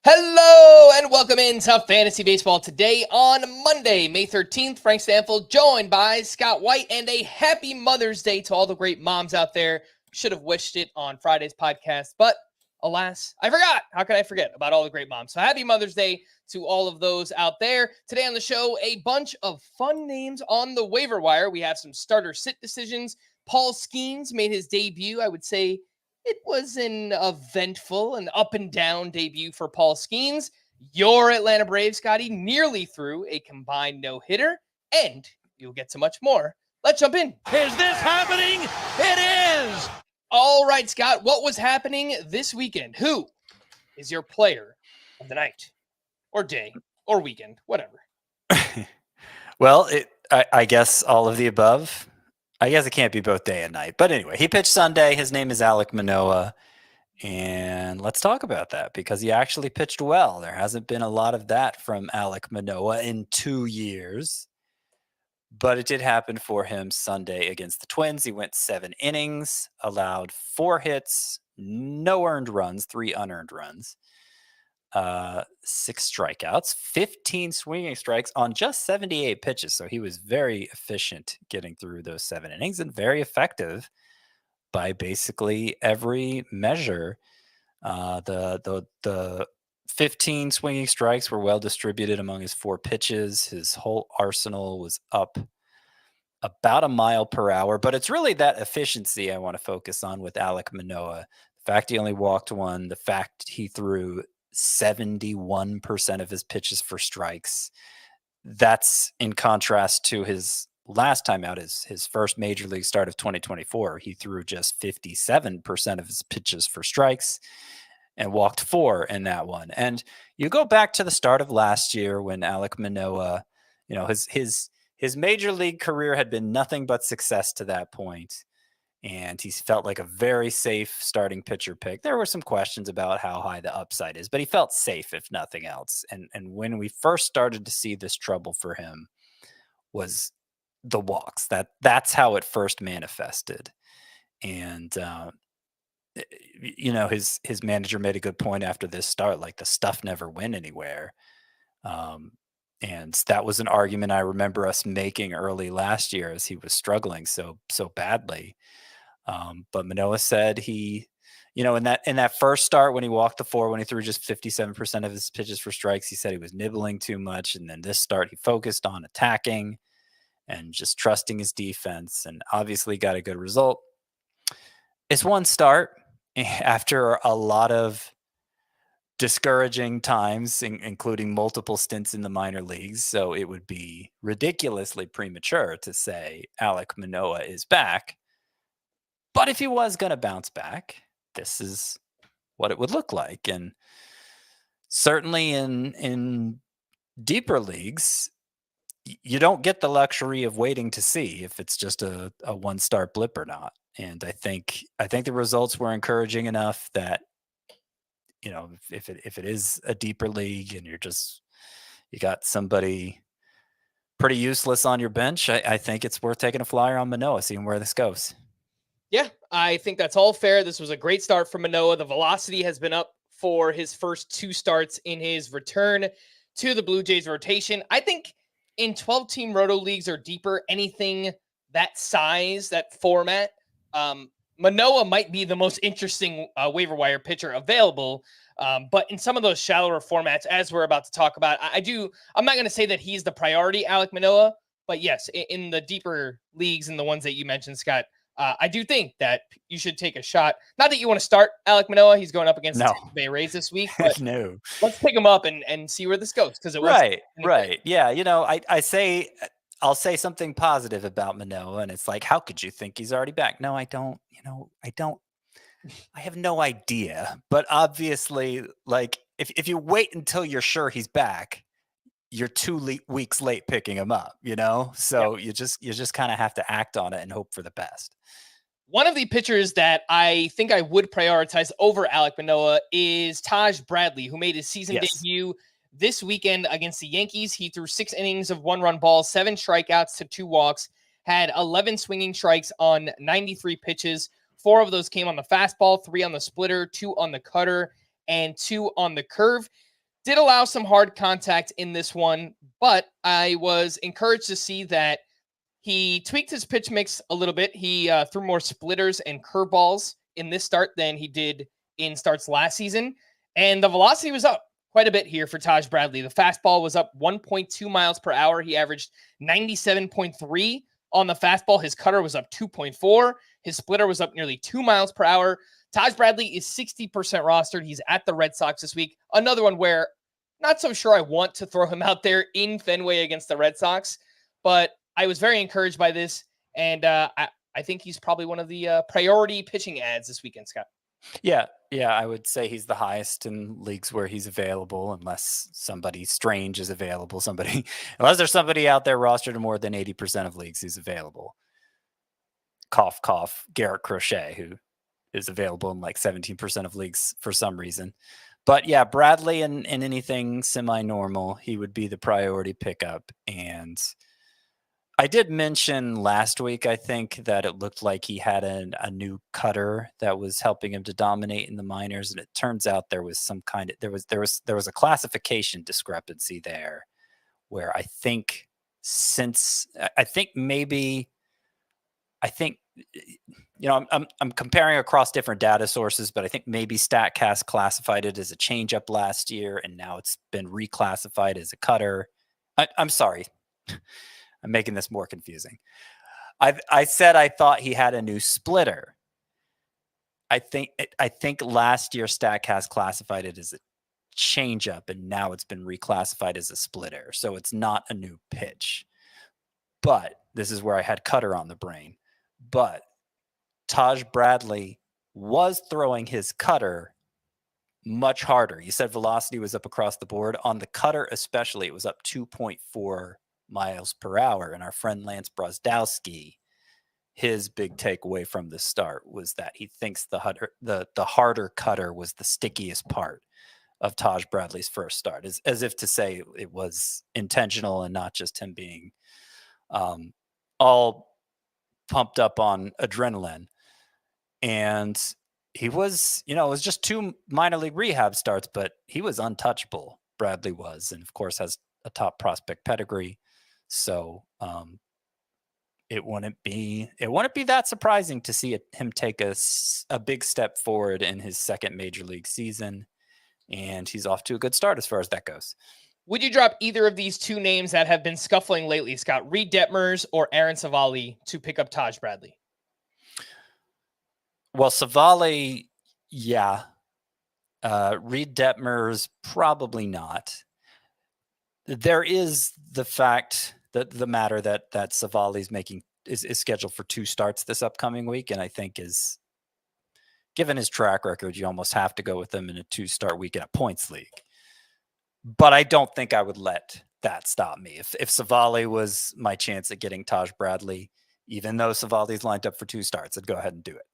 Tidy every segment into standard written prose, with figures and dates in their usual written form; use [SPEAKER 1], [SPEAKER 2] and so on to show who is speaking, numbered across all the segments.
[SPEAKER 1] Hello and welcome into Fantasy Baseball today on Monday, May 13th. Frank Stampfl joined by Scott White, and a happy Mother's Day to all the great moms out there. Should have wished it on Friday's podcast, but alas, I forgot. How could I forget about all the great moms? So happy Mother's Day to all of those out there. Today on the show, a bunch of fun names on the waiver wire. We have some starter sit decisions. Paul Skenes made his debut. I would say it was an eventful and up and down debut for Paul Skenes. Your Atlanta Braves, Scotty, nearly threw a combined no-hitter, and you'll get to much more. Let's jump in.
[SPEAKER 2] Is this happening? It is!
[SPEAKER 1] All right, Scott, what was happening this weekend? Who is your player of the night or day or weekend, whatever?
[SPEAKER 3] Well, I guess all of the above. I guess it can't be both day and night. But anyway, he pitched Sunday. His name is Alek Manoah. And let's talk about that because he actually pitched well. There hasn't been a lot of that from Alek Manoah in 2 years. But it did happen for him Sunday against the Twins. He went 7 innings, allowed 4 hits, no earned runs, 3 unearned runs. 6 strikeouts, 15 swinging strikes on just 78 pitches. So he was very efficient getting through those 7 innings and very effective by basically every measure. The 15 swinging strikes were well distributed among his 4 pitches. His whole arsenal was up about a mile per hour, but it's really that efficiency I want to focus on with Alek Manoah. The fact he only walked 1, the fact he threw 71% of his pitches for strikes. That's in contrast to his last time out, his first major league start of 2024. He threw just 57% of his pitches for strikes and walked 4 in that one. And you go back to the start of last year when Alek Manoah, his major league career had been nothing but success to that point. And he felt like a very safe starting pitcher pick. There were some questions about how high the upside is, but he felt safe, if nothing else. And when we first started to see this trouble for him was the walks. That's how it first manifested. And, his manager made a good point after this start, like the stuff never went anywhere. And that was an argument I remember us making early last year as he was struggling so badly. But Manoah said he, in that first start when he walked the 4, when he threw just 57% of his pitches for strikes, he said he was nibbling too much. And then this start, he focused on attacking and just trusting his defense, and obviously got a good result. It's one start after a lot of discouraging times, including multiple stints in the minor leagues. So it would be ridiculously premature to say Alek Manoah is back. But if he was going to bounce back, this is what it would look like. And certainly in deeper leagues, you don't get the luxury of waiting to see if it's just a one-start blip or not. And I think the results were encouraging enough that, if it is a deeper league and you got somebody pretty useless on your bench, I think it's worth taking a flyer on Manoah, seeing where this goes.
[SPEAKER 1] Yeah, I think that's all fair. This was a great start for Manoah. The velocity has been up for his first 2 starts in his return to the Blue Jays rotation. I think in 12-team roto leagues or deeper, anything that size, that format, Manoah might be the most interesting waiver wire pitcher available. But in some of those shallower formats, as we're about to talk about, I'm not going to say that he's the priority, Alek Manoah, but yes, in the deeper leagues and the ones that you mentioned, Scott, I do think that you should take a shot. Not that you want to start Alek Manoah. He's going up against the Tampa Bay Rays this week. But
[SPEAKER 3] No.
[SPEAKER 1] Let's pick him up and see where this goes. Because
[SPEAKER 3] Right. Yeah. I'll say something positive about Manoah, and it's like, how could you think he's already back? No, I don't. I have no idea. But obviously, like, if you wait until you're sure he's back, you're 2 weeks late picking him up, So you just kind of have to act on it and hope for the best.
[SPEAKER 1] One of the pitchers that I think I would prioritize over Alek Manoah is Taj Bradley, who made his season debut this weekend against the Yankees. He threw 6 innings of 1-run balls, 7 strikeouts to 2 walks, had 11 swinging strikes on 93 pitches. 4 of those came on the fastball, 3 on the splitter, 2 on the cutter, and 2 on the curve. Did allow some hard contact in this one, but I was encouraged to see that he tweaked his pitch mix a little bit. He threw more splitters and curveballs in this start than he did in starts last season. And the velocity was up quite a bit here for Taj Bradley. The fastball was up 1.2 miles per hour. He averaged 97.3 on the fastball. His cutter was up 2.4. His splitter was up nearly 2 miles per hour. Taj Bradley is 60% rostered. He's at the Red Sox this week. Another one where not so sure I want to throw him out there in Fenway against the Red Sox, but I was very encouraged by this, and I think he's probably one of the priority pitching ads this weekend, Scott.
[SPEAKER 3] Yeah, I would say he's the highest in leagues where he's available, unless somebody strange is available. Unless there's somebody out there rostered in more than 80% of leagues who's available. Cough, cough, Gerrit Crochet, who is available in like 17% of leagues for some reason. But yeah, Bradley in anything semi-normal, he would be the priority pickup. And I did mention last week, I think, that it looked like he had a new cutter that was helping him to dominate in the minors, and it turns out there was some kind of there was a classification discrepancy there, where I think I'm comparing across different data sources, but I think maybe StatCast classified it as a changeup last year, and now it's been reclassified as a cutter. I'm sorry. I'm making this more confusing. I said I thought he had a new splitter. I think last year StatCast classified it as a changeup, and now it's been reclassified as a splitter. So it's not a new pitch. But this is where I had cutter on the brain. But Taj Bradley was throwing his cutter much harder. You said velocity was up across the board. On the cutter especially, it was up 2.4 miles per hour. And our friend Lance Brozdowski, his big takeaway from the start was that he thinks the harder cutter was the stickiest part of Taj Bradley's first start, as if to say it was intentional and not just him being all pumped up on adrenaline. And he was, it was just 2 minor league rehab starts, but he was untouchable. Bradley was, and of course has a top prospect pedigree. So it wouldn't be that surprising to see him take a big step forward in his second major league season. And he's off to a good start as far as that goes.
[SPEAKER 1] Would you drop either of these two names that have been scuffling lately, Scott, Reed Detmers or Aaron Savali, to pick up Taj Bradley?
[SPEAKER 3] Well, Savali, yeah. Reed Detmers, probably not. There is the fact that the matter that Savali's is scheduled for 2 starts this upcoming week, and I think is, given his track record, you almost have to go with him in a 2-start week in a points league. But I don't think I would let that stop me. If Savali was my chance at getting Taj Bradley, even though Savali's lined up for 2 starts, I'd go ahead and do it.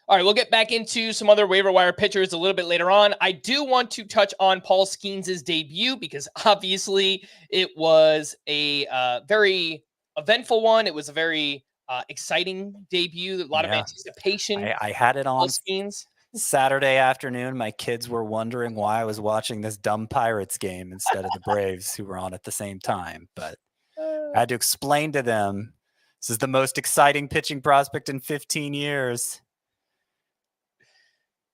[SPEAKER 1] All right, we'll get back into some other waiver wire pitchers a little bit later on. I do want to touch on Paul Skenes' debut because obviously it was a very eventful one. It was a very exciting debut. A lot of anticipation.
[SPEAKER 3] I had it on
[SPEAKER 1] Paul Skenes.
[SPEAKER 3] Saturday afternoon. My kids were wondering why I was watching this dumb Pirates game instead of the Braves, who were on at the same time. But I had to explain to them, this is the most exciting pitching prospect in 15 years.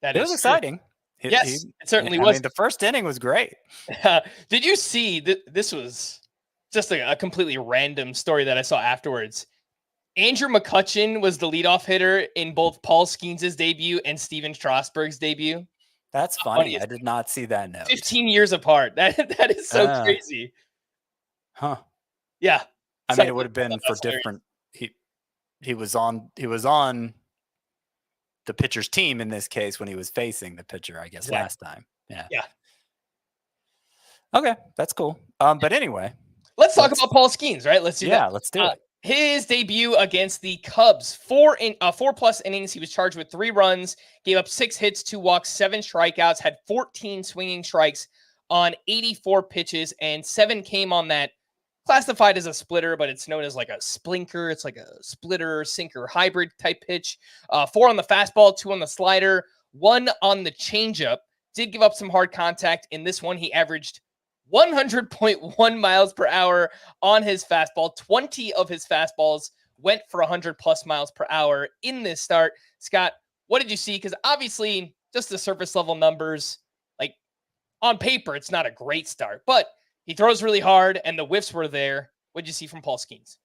[SPEAKER 3] It was exciting.
[SPEAKER 1] It certainly was.
[SPEAKER 3] I mean, the first inning was great.
[SPEAKER 1] Did you see that? This was just a completely random story that I saw afterwards. Andrew McCutchen was the leadoff hitter in both Paul Skenes' debut and Steven Strasburg's debut.
[SPEAKER 3] That's funny. I did not see that note.
[SPEAKER 1] 15 years apart. That is so crazy.
[SPEAKER 3] Huh.
[SPEAKER 1] Yeah.
[SPEAKER 3] I mean, it would have been for different. He was on the pitcher's team in this case when he was facing the pitcher, I guess, last time. Yeah. Okay, that's cool. But anyway,
[SPEAKER 1] let's talk about Paul Skenes, right? Let's do that.
[SPEAKER 3] Yeah, let's do it.
[SPEAKER 1] His debut against the Cubs, 4+ innings. He was charged with 3 runs, gave up 6 hits, 2 walks, 7 strikeouts, had 14 swinging strikes on 84 pitches, and 7 came on that classified as a splitter, but it's known as like a splinker. It's like a splitter sinker hybrid type pitch. 4 on the fastball, 2 on the slider, 1 on the changeup. Did give up some hard contact in this one. He averaged 100.1 miles per hour on his fastball. 20 of his fastballs went for 100 plus miles per hour in this start. Scott, what did you see? Because obviously, just the surface level numbers, like on paper, it's not a great start, but he throws really hard and the whiffs were there. What did you see from Paul Skenes?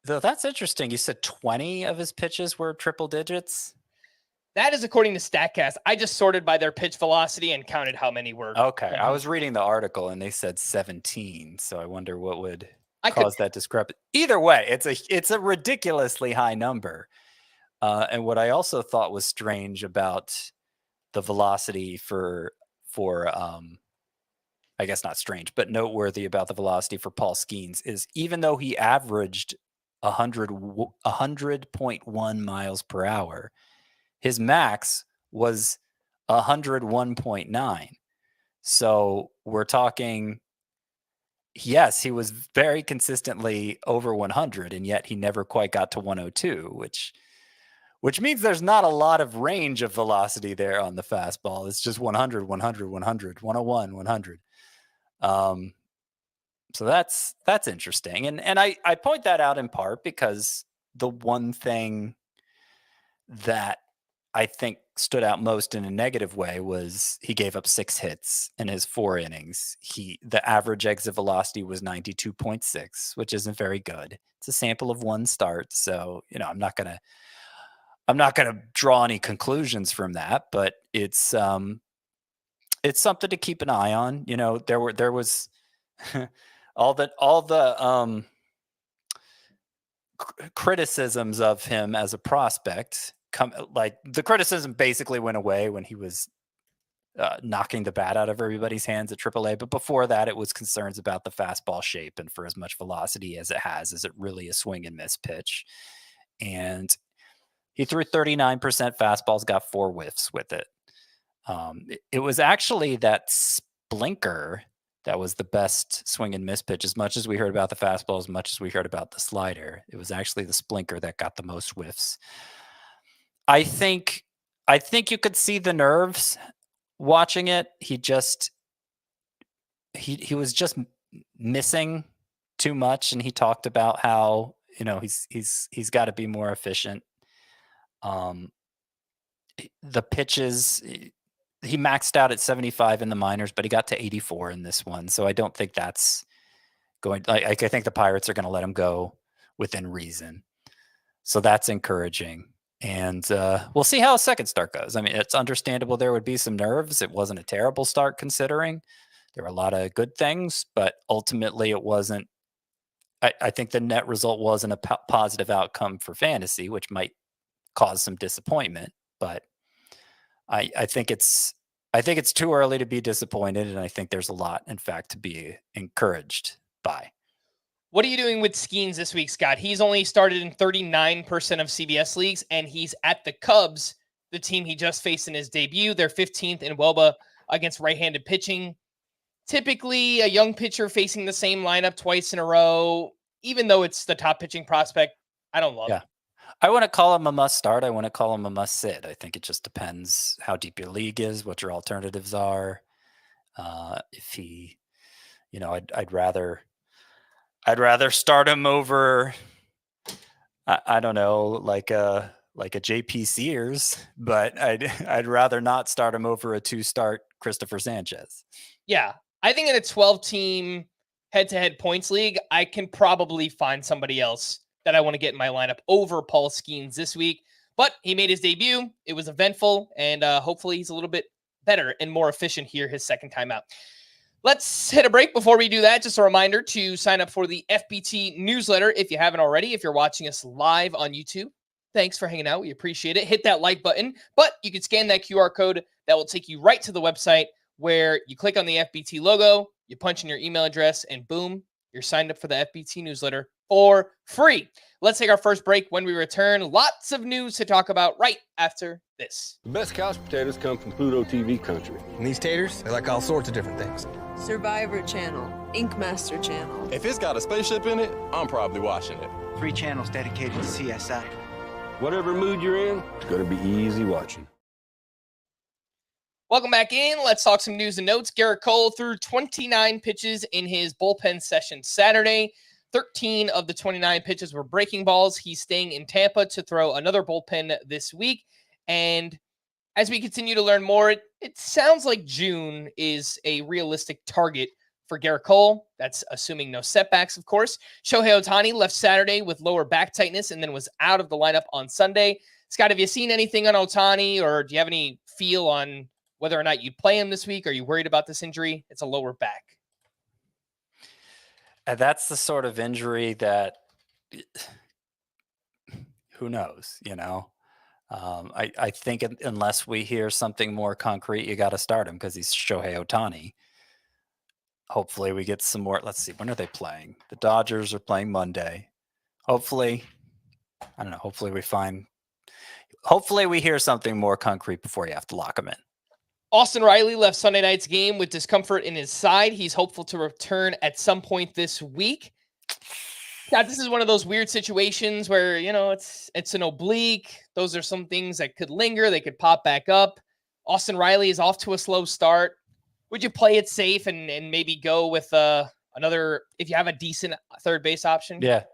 [SPEAKER 3] Though that's interesting. You said 20 of his pitches were triple digits.
[SPEAKER 1] That is according to StatCast. I just sorted by their pitch velocity and counted how many were.
[SPEAKER 3] Okay. I was reading the article and they said 17. So I wonder what would cause that discrepancy. Either way, it's a ridiculously high number. And what I also thought was strange about the velocity for I guess not strange, but noteworthy about the velocity for Paul Skenes is even though he averaged 100.1 miles per hour, his max was 101.9. So we're talking, yes, he was very consistently over 100, and yet he never quite got to 102, which means there's not a lot of range of velocity there on the fastball. It's just 100, 100, 100, 101, 100. So that's interesting. And I point that out in part because the one thing that I think stood out most in a negative way was he gave up 6 hits in his 4 innings. The average exit velocity was 92.6, which isn't very good. It's a sample of 1 start. So, I'm not going to draw any conclusions from that, but it's something to keep an eye on. There was all the criticisms of him as a prospect. Like the criticism basically went away when he was knocking the bat out of everybody's hands at AAA. But before that, it was concerns about the fastball shape, and for as much velocity as it has, is it really a swing and miss pitch? And he threw 39% fastballs, got 4 whiffs with it. It was actually that splinker that was the best swing and miss pitch. As much as we heard about the fastball, as much as we heard about the slider, it was actually the splinker that got the most whiffs. I think you could see the nerves watching it. He was just missing too much, and he talked about how he's got to be more efficient. The pitches, he maxed out at 75 in the minors, but he got to 84 in this one. So I don't think that's going. I think the Pirates are going to let him go within reason. So that's encouraging. And we'll see how a second start goes. I mean, it's understandable there would be some nerves. It wasn't a terrible start considering. There were a lot of good things, but ultimately it wasn't. I think the net result wasn't a positive outcome for fantasy, which might cause some disappointment. But I think it's too early to be disappointed, and I think there's a lot, in fact, to be encouraged by.
[SPEAKER 1] What are you doing with Skenes this week, Scott? He's only started in 39% of CBS leagues, and he's at the Cubs, the team he just faced in his debut. They're 15th in WOBA against right-handed pitching. Typically, a young pitcher facing the same lineup twice in a row, even though it's the top pitching prospect, I don't love it.
[SPEAKER 3] I want to call him a must start. I want to call him a must sit. I think it just depends how deep your league is, what your alternatives are. If he, I'd rather start him over, I don't know, like a JP Sears, but I'd rather not start him over a 2-start Christopher Sanchez.
[SPEAKER 1] Yeah, I think in a 12-team head-to-head points league, I can probably find somebody else that I want to get in my lineup over Paul Skenes this week. But he made his debut. It was eventful, and hopefully he's a little bit better and more efficient here his second time out. Let's hit a break. Before we do that, just a reminder to sign up for the FBT newsletter if you haven't already. If you're watching us live on YouTube, thanks for hanging out. We appreciate it. Hit that like button, but you can scan that QR code that will take you right to the website where you click on the FBT logo, you punch in your email address, and boom, you're signed up for the FBT newsletter for free. Let's take our first break. When we return, lots of news to talk about right after this.
[SPEAKER 4] The best couch potatoes come from Pluto TV country.
[SPEAKER 5] And these taters, they like all sorts of different things.
[SPEAKER 6] Survivor Channel, Ink Master Channel.
[SPEAKER 7] If it's got a spaceship in it, I'm probably watching it.
[SPEAKER 8] 3 channels dedicated to CSI.
[SPEAKER 4] Whatever mood you're in, it's going to be easy watching.
[SPEAKER 1] Welcome back in. Let's talk some news and notes. Gerrit Cole threw 29 pitches in his bullpen session Saturday. 13 of the 29 pitches were breaking balls. He's staying in Tampa to throw another bullpen this week. And as we continue to learn more, it sounds like June is a realistic target for Gerrit Cole. That's assuming no setbacks, of course. Shohei Ohtani left Saturday with lower back tightness and then was out of the lineup on Sunday. Scott, have you seen anything on Ohtani, or do you have any feel on whether or not you'd play him this week? Are you worried about this injury? It's a lower back.
[SPEAKER 3] That's the sort of injury that who knows, I think unless we hear something more concrete, you got to start him because he's Shohei Ohtani. Hopefully we get some more. Let's see. When are they playing? The Dodgers are playing Monday. Hopefully, I don't know. Hopefully we hear something more concrete before you have to lock him in.
[SPEAKER 1] Austin Riley left Sunday night's game with discomfort in his side. He's hopeful to return at some point this week. Yeah, this is one of those weird situations where, it's an oblique. Those are some things that could linger. They could pop back up. Austin Riley is off to a slow start. Would you play it safe and maybe go with another, if you have a decent third base option?
[SPEAKER 3] Yeah.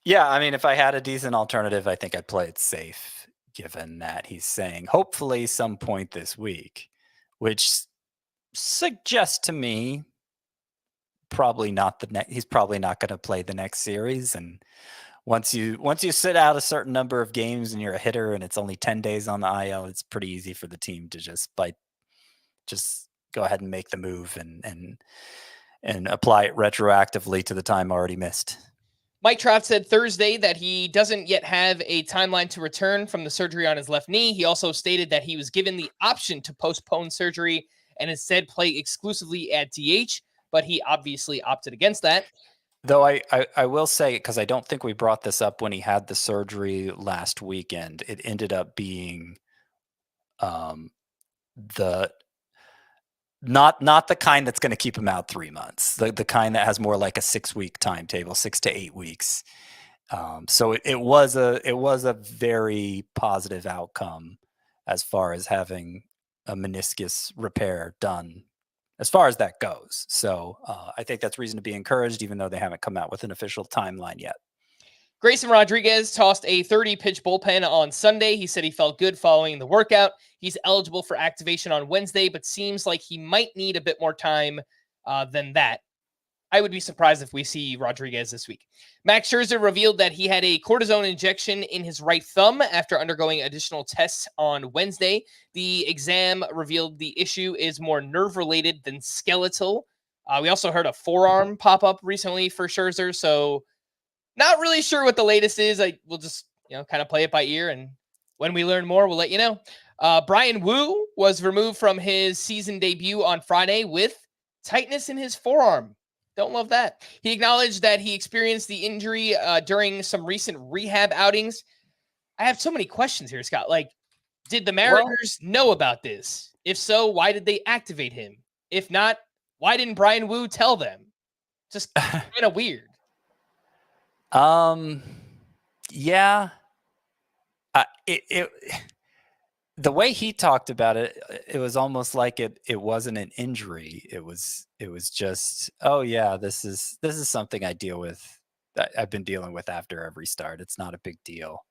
[SPEAKER 3] Yeah, I mean, if I had a decent alternative, I think I'd play it safe, given that he's saying hopefully some point this week, which suggests to me probably not he's probably not going to play the next series. And once you sit out a certain number of games and you're a hitter and it's only 10 days on the IL, it's pretty easy for the team to just go ahead and make the move and apply it retroactively to the time already missed.
[SPEAKER 1] Mike Trout said Thursday that he doesn't yet have a timeline to return from the surgery on his left knee. He also stated that he was given the option to postpone surgery and instead play exclusively at DH, but he obviously opted against that.
[SPEAKER 3] Though I will say, because I don't think we brought this up when he had the surgery last weekend, it ended up being not the kind that's going to keep him out 3 months, the kind that has more like a 6-week timetable, 6 to 8 weeks. So it was a very positive outcome as far as having a meniscus repair done, as far as that goes. So I think that's reason to be encouraged, even though they haven't come out with an official timeline yet.
[SPEAKER 1] Grayson Rodriguez tossed a 30-pitch bullpen on Sunday. He said he felt good following the workout. He's eligible for activation on Wednesday, but seems like he might need a bit more time than that. I would be surprised if we see Rodriguez this week. Max Scherzer revealed that he had a cortisone injection in his right thumb after undergoing additional tests on Wednesday. The exam revealed the issue is more nerve-related than skeletal. We also heard a forearm pop up recently for Scherzer, so not really sure what the latest is. We'll just kind of play it by ear, and when we learn more, we'll let you know. Brian Wu was removed from his season debut on Friday with tightness in his forearm. Don't love that. He acknowledged that he experienced the injury during some recent rehab outings. I have so many questions here, Scott. Did the Mariners know about this? If so, why did they activate him? If not, why didn't Brian Wu tell them? Just kind of weird.
[SPEAKER 3] Yeah. The way he talked about it, it was almost like it wasn't an injury. It was just, oh yeah, this is something I deal with. I've been dealing with after every start. It's not a big deal.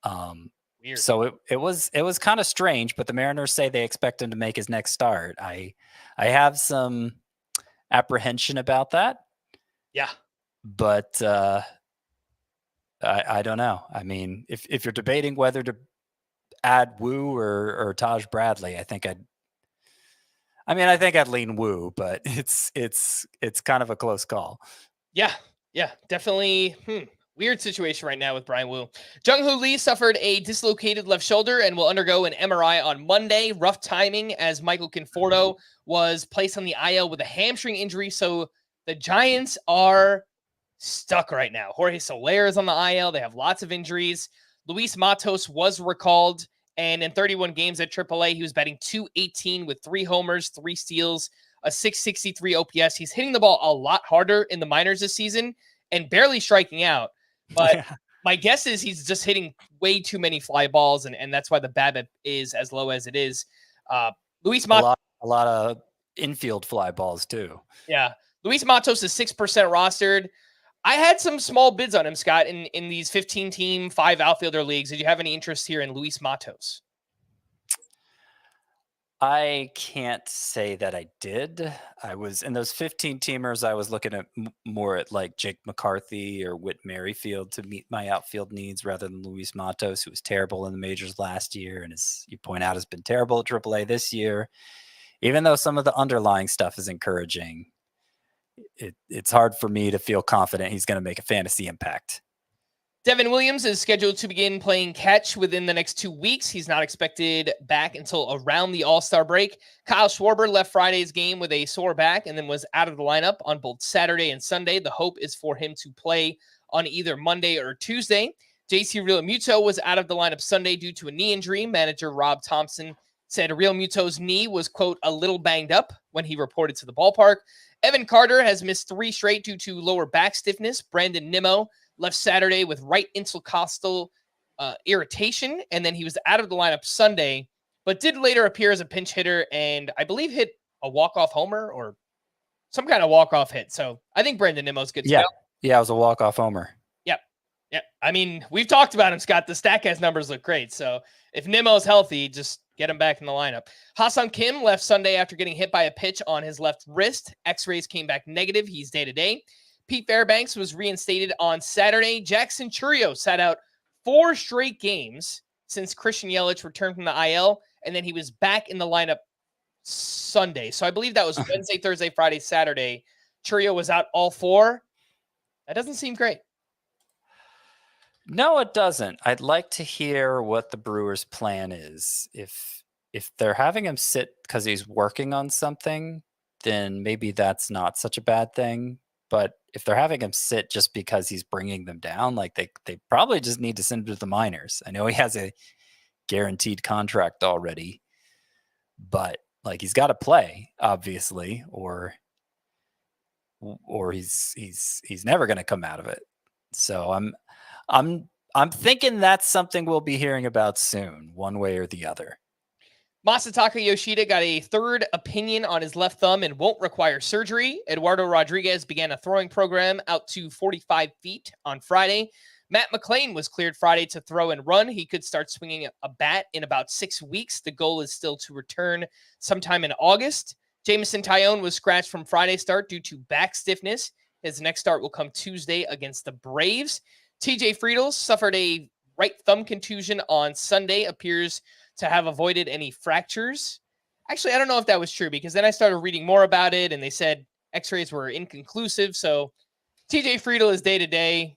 [SPEAKER 1] Weird.
[SPEAKER 3] So it was kind of strange, but the Mariners say they expect him to make his next start. I have some apprehension about that.
[SPEAKER 1] Yeah.
[SPEAKER 3] But I don't know. I mean, if you're debating whether to add Wu or Taj Bradley, I think I'd lean Wu, but it's kind of a close call.
[SPEAKER 1] Yeah, definitely. Weird situation right now with Brian Wu. Jung-Hoo Lee suffered a dislocated left shoulder and will undergo an MRI on Monday. Rough timing as Michael Conforto was placed on the IL with a hamstring injury. So the Giants are stuck right now. Jorge Soler is on the IL. They have lots of injuries. Luis Matos was recalled, and in 31 games at AAA, he was batting .218 with 3 homers, 3 steals, a .663 OPS. He's hitting the ball a lot harder in the minors this season and barely striking out. But my guess is he's just hitting way too many fly balls, and that's why the BABIP is as low as it is. Luis
[SPEAKER 3] A
[SPEAKER 1] Matos.
[SPEAKER 3] lot of infield fly balls too.
[SPEAKER 1] Yeah. Luis Matos is 6% rostered. I had some small bids on him, Scott, in these 15-team, 5 outfielder leagues. Did you have any interest here in Luis Matos?
[SPEAKER 3] I can't say that I did. I was in those 15 teamers. I was looking at more at like Jake McCarthy or Whit Merrifield to meet my outfield needs rather than Luis Matos, who was terrible in the majors last year. And as you point out, has been terrible at AAA this year. Even though some of the underlying stuff is encouraging, it's hard for me to feel confident he's going to make a fantasy impact.
[SPEAKER 1] Devin Williams is scheduled to begin playing catch within the next 2 weeks. He's not expected back until around the All-Star break. Kyle Schwarber left Friday's game with a sore back and then was out of the lineup on both Saturday and Sunday. The hope is for him to play on either Monday or Tuesday. JC Realmuto was out of the lineup Sunday due to a knee injury. Manager Rob Thompson said Realmuto's knee was, quote, a little banged up when he reported to the ballpark. Evan Carter has missed 3 straight due to lower back stiffness. Brandon Nimmo left Saturday with right intercostal irritation, and then he was out of the lineup Sunday, but did later appear as a pinch hitter and I believe hit a walk-off homer or some kind of walk-off hit. So I think Brandon Nimmo's good to go.
[SPEAKER 3] Yeah, it was a walk-off homer.
[SPEAKER 1] Yeah. I mean, we've talked about him, Scott. The StatCast numbers look great. So if Nimmo's healthy, just get him back in the lineup. Ha-Seong Kim left Sunday after getting hit by a pitch on his left wrist. X-rays came back negative. He's day-to-day. Pete Fairbanks was reinstated on Saturday. Jackson Chourio sat out 4 straight games since Christian Yelich returned from the IL, and then he was back in the lineup Sunday. So I believe that was Wednesday, Thursday, Friday, Saturday. Chourio was out all 4. That doesn't seem great.
[SPEAKER 3] No, it doesn't. I'd like to hear what the Brewers' plan is. If they're having him sit because he's working on something, then maybe that's not such a bad thing. But if they're having him sit just because he's bringing them down, like they probably just need to send him to the minors. I know he has a guaranteed contract already, but like he's got to play, obviously, or he's never going to come out of it. So I'm thinking that's something we'll be hearing about soon, one way or the other.
[SPEAKER 1] Masataka Yoshida got a 3rd opinion on his left thumb and won't require surgery. Eduardo Rodriguez began a throwing program out to 45 feet on Friday. Matt McClain was cleared Friday to throw and run. He could start swinging a bat in about 6 weeks. The goal is still to return sometime in August. Jameson Taillon was scratched from Friday's start due to back stiffness. His next start will come Tuesday against the Braves. TJ Friedl suffered a right thumb contusion on Sunday, appears to have avoided any fractures. Actually, I don't know if that was true because then I started reading more about it and they said x-rays were inconclusive. So TJ Friedl is day-to-day.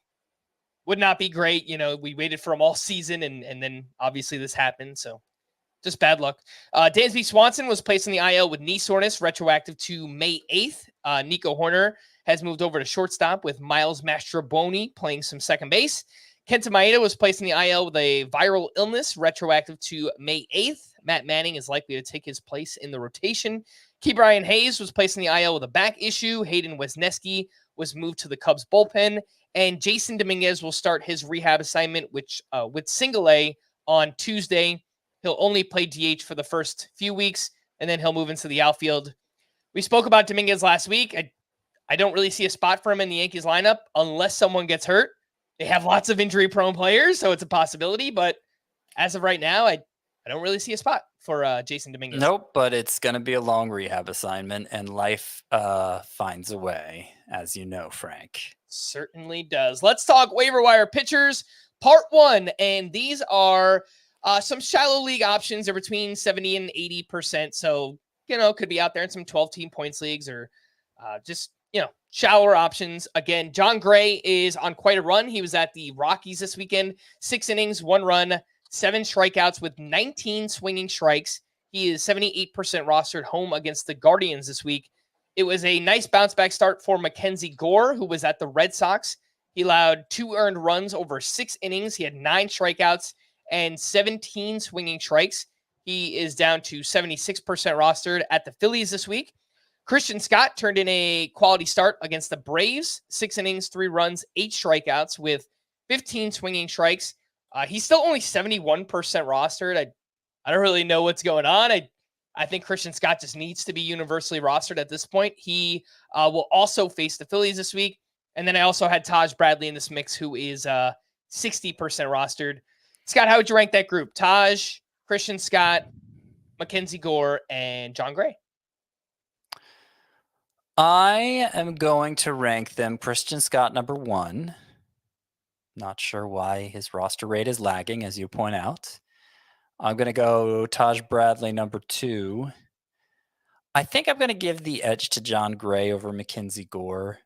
[SPEAKER 1] Would not be great. You know, we waited for him all season and then obviously this happened. So just bad luck. Dansby Swanson was placed in the IL with knee soreness, retroactive to May 8th. Nico Horner has moved over to shortstop with Miles Mastrobuoni playing some second base. Kenta Maeda was placed in the IL with a viral illness, retroactive to May 8th. Matt Manning is likely to take his place in the rotation. Ke'Bryan Hayes was placed in the IL with a back issue. Hayden Wesneski was moved to the Cubs bullpen. And Jason Dominguez will start his rehab assignment, which with single A on Tuesday. He'll only play DH for the first few weeks, and then he'll move into the outfield. We spoke about Dominguez last week. I don't really see a spot for him in the Yankees lineup unless someone gets hurt. They have lots of injury-prone players, so it's a possibility. But as of right now, I don't really see a spot for Jason Dominguez.
[SPEAKER 3] Nope, but it's going to be a long rehab assignment, and life finds a way, as you know, Frank.
[SPEAKER 1] Certainly does. Let's talk waiver wire pitchers, part 1. And these are some shallow league options. They're between 70 and 80%. So, you know, could be out there in some 12-team points leagues or just, you know, shallower options. Again, John Gray is on quite a run. He was at the Rockies this weekend. 6 innings, 1 run, 7 strikeouts with 19 swinging strikes. He is 78% rostered home against the Guardians this week. It was a nice bounce back start for Mackenzie Gore, who was at the Red Sox. He allowed 2 earned runs over 6 innings. He had 9 strikeouts and 17 swinging strikes. He is down to 76% rostered at the Phillies this week. Christian Scott turned in a quality start against the Braves. 6 innings, 3 runs, 8 strikeouts with 15 swinging strikes. He's still only 71% rostered. I don't really know what's going on. I I think Christian Scott just needs to be universally rostered at this point. He will also face the Phillies this week. And then I also had Taj Bradley in this mix, who is 60% rostered. Scott, how would you rank that group? Taj, Christian Scott, Mackenzie Gore, and John Gray.
[SPEAKER 3] I am going to rank them Christian Scott number 1. Not sure why his roster rate is lagging, as you point out. I'm going to go Taj Bradley number 2. I think I'm going to give the edge to John Gray over Mackenzie Gore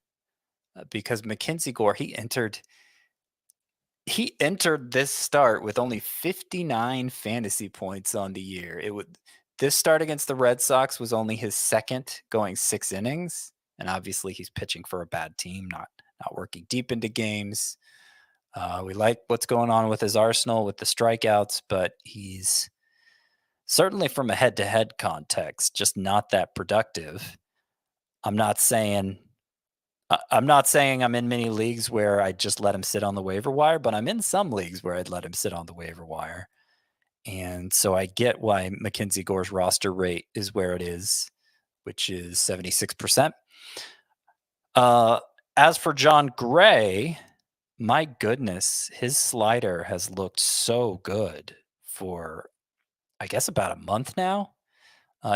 [SPEAKER 3] because Mackenzie Gore, he entered this start with only 59 fantasy points on the year. This start against the Red Sox was only his second going 6 innings. And obviously he's pitching for a bad team, not working deep into games. We like what's going on with his arsenal with the strikeouts, but he's certainly from a head-to-head context, just not that productive. I'm not saying I'm in many leagues where I just let him sit on the waiver wire, but I'm in some leagues where I'd let him sit on the waiver wire. And so I get why Mackenzie Gore's roster rate is where it is, which is 76%. As for John Gray, my goodness, his slider has looked so good for, I guess, about a month now.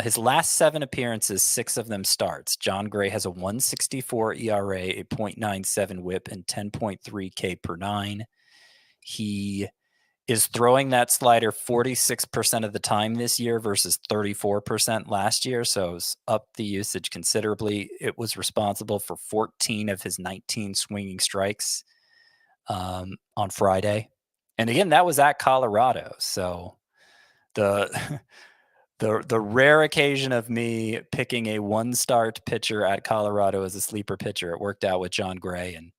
[SPEAKER 3] His last 7 appearances, 6 of them starts. John Gray has a 1.64 ERA, a 0.97 whip, and 10.3 K per 9. He is throwing that slider 46% of the time this year versus 34% last year, so it's up the usage considerably. It was responsible for 14 of his 19 swinging strikes on Friday. And again, that was at Colorado. So the rare occasion of me picking a 1-start pitcher at Colorado as a sleeper pitcher, it worked out with John Gray, and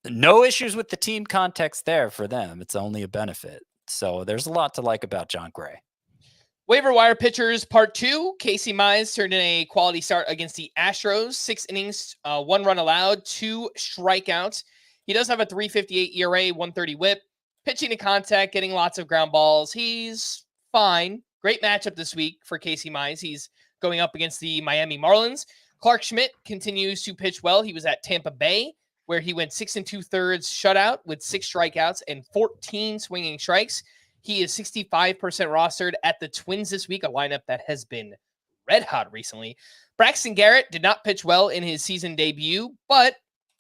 [SPEAKER 3] no issues with the team context there for them. It's only a benefit. So there's a lot to like about John Gray.
[SPEAKER 1] Waiver wire pitchers part 2. Casey Mize turned in a quality start against the Astros. 6 innings, 1 run allowed, 2 strikeouts. He does have a 3.58 ERA, 1.30 whip. Pitching to contact, getting lots of ground balls. He's fine. Great matchup this week for Casey Mize. He's going up against the Miami Marlins. Clark Schmidt continues to pitch well. He was at Tampa Bay, where he went 6 2/3 shutout with 6 strikeouts and 14 swinging strikes. He is 65% rostered at the Twins this week, a lineup that has been red hot recently. Braxton Garrett did not pitch well in his season debut, but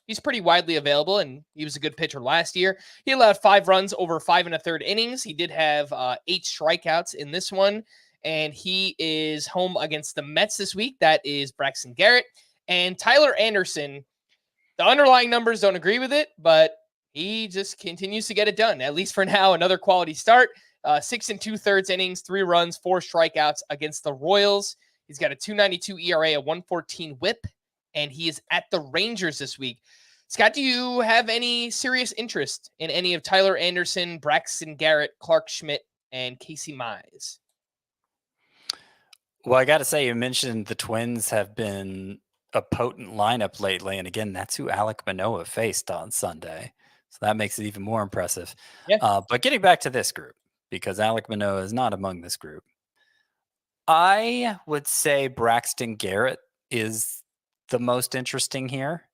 [SPEAKER 1] he's pretty widely available, and he was a good pitcher last year. He allowed 5 runs over 5 1/3 innings. He did have 8 strikeouts in this one, and he is home against the Mets this week. That is Braxton Garrett. And Tyler Anderson, the underlying numbers don't agree with it, but he just continues to get it done, at least for now. Another quality start, 6 2/3 innings, 3 runs, 4 strikeouts against the Royals. He's got a 2.92 ERA, a 1.14 whip, and he is at the Rangers this week. Scott, do you have any serious interest in any of Tyler Anderson, Braxton Garrett, Clark Schmidt, and Casey Mize?
[SPEAKER 3] Well, I got to say, you mentioned the Twins have been a potent lineup lately. And again, that's who Alek Manoah faced on Sunday. So that makes it even more impressive.
[SPEAKER 1] Yeah.
[SPEAKER 3] But getting back to this group, because Alek Manoah is not among this group, I would say Braxton Garrett is the most interesting here.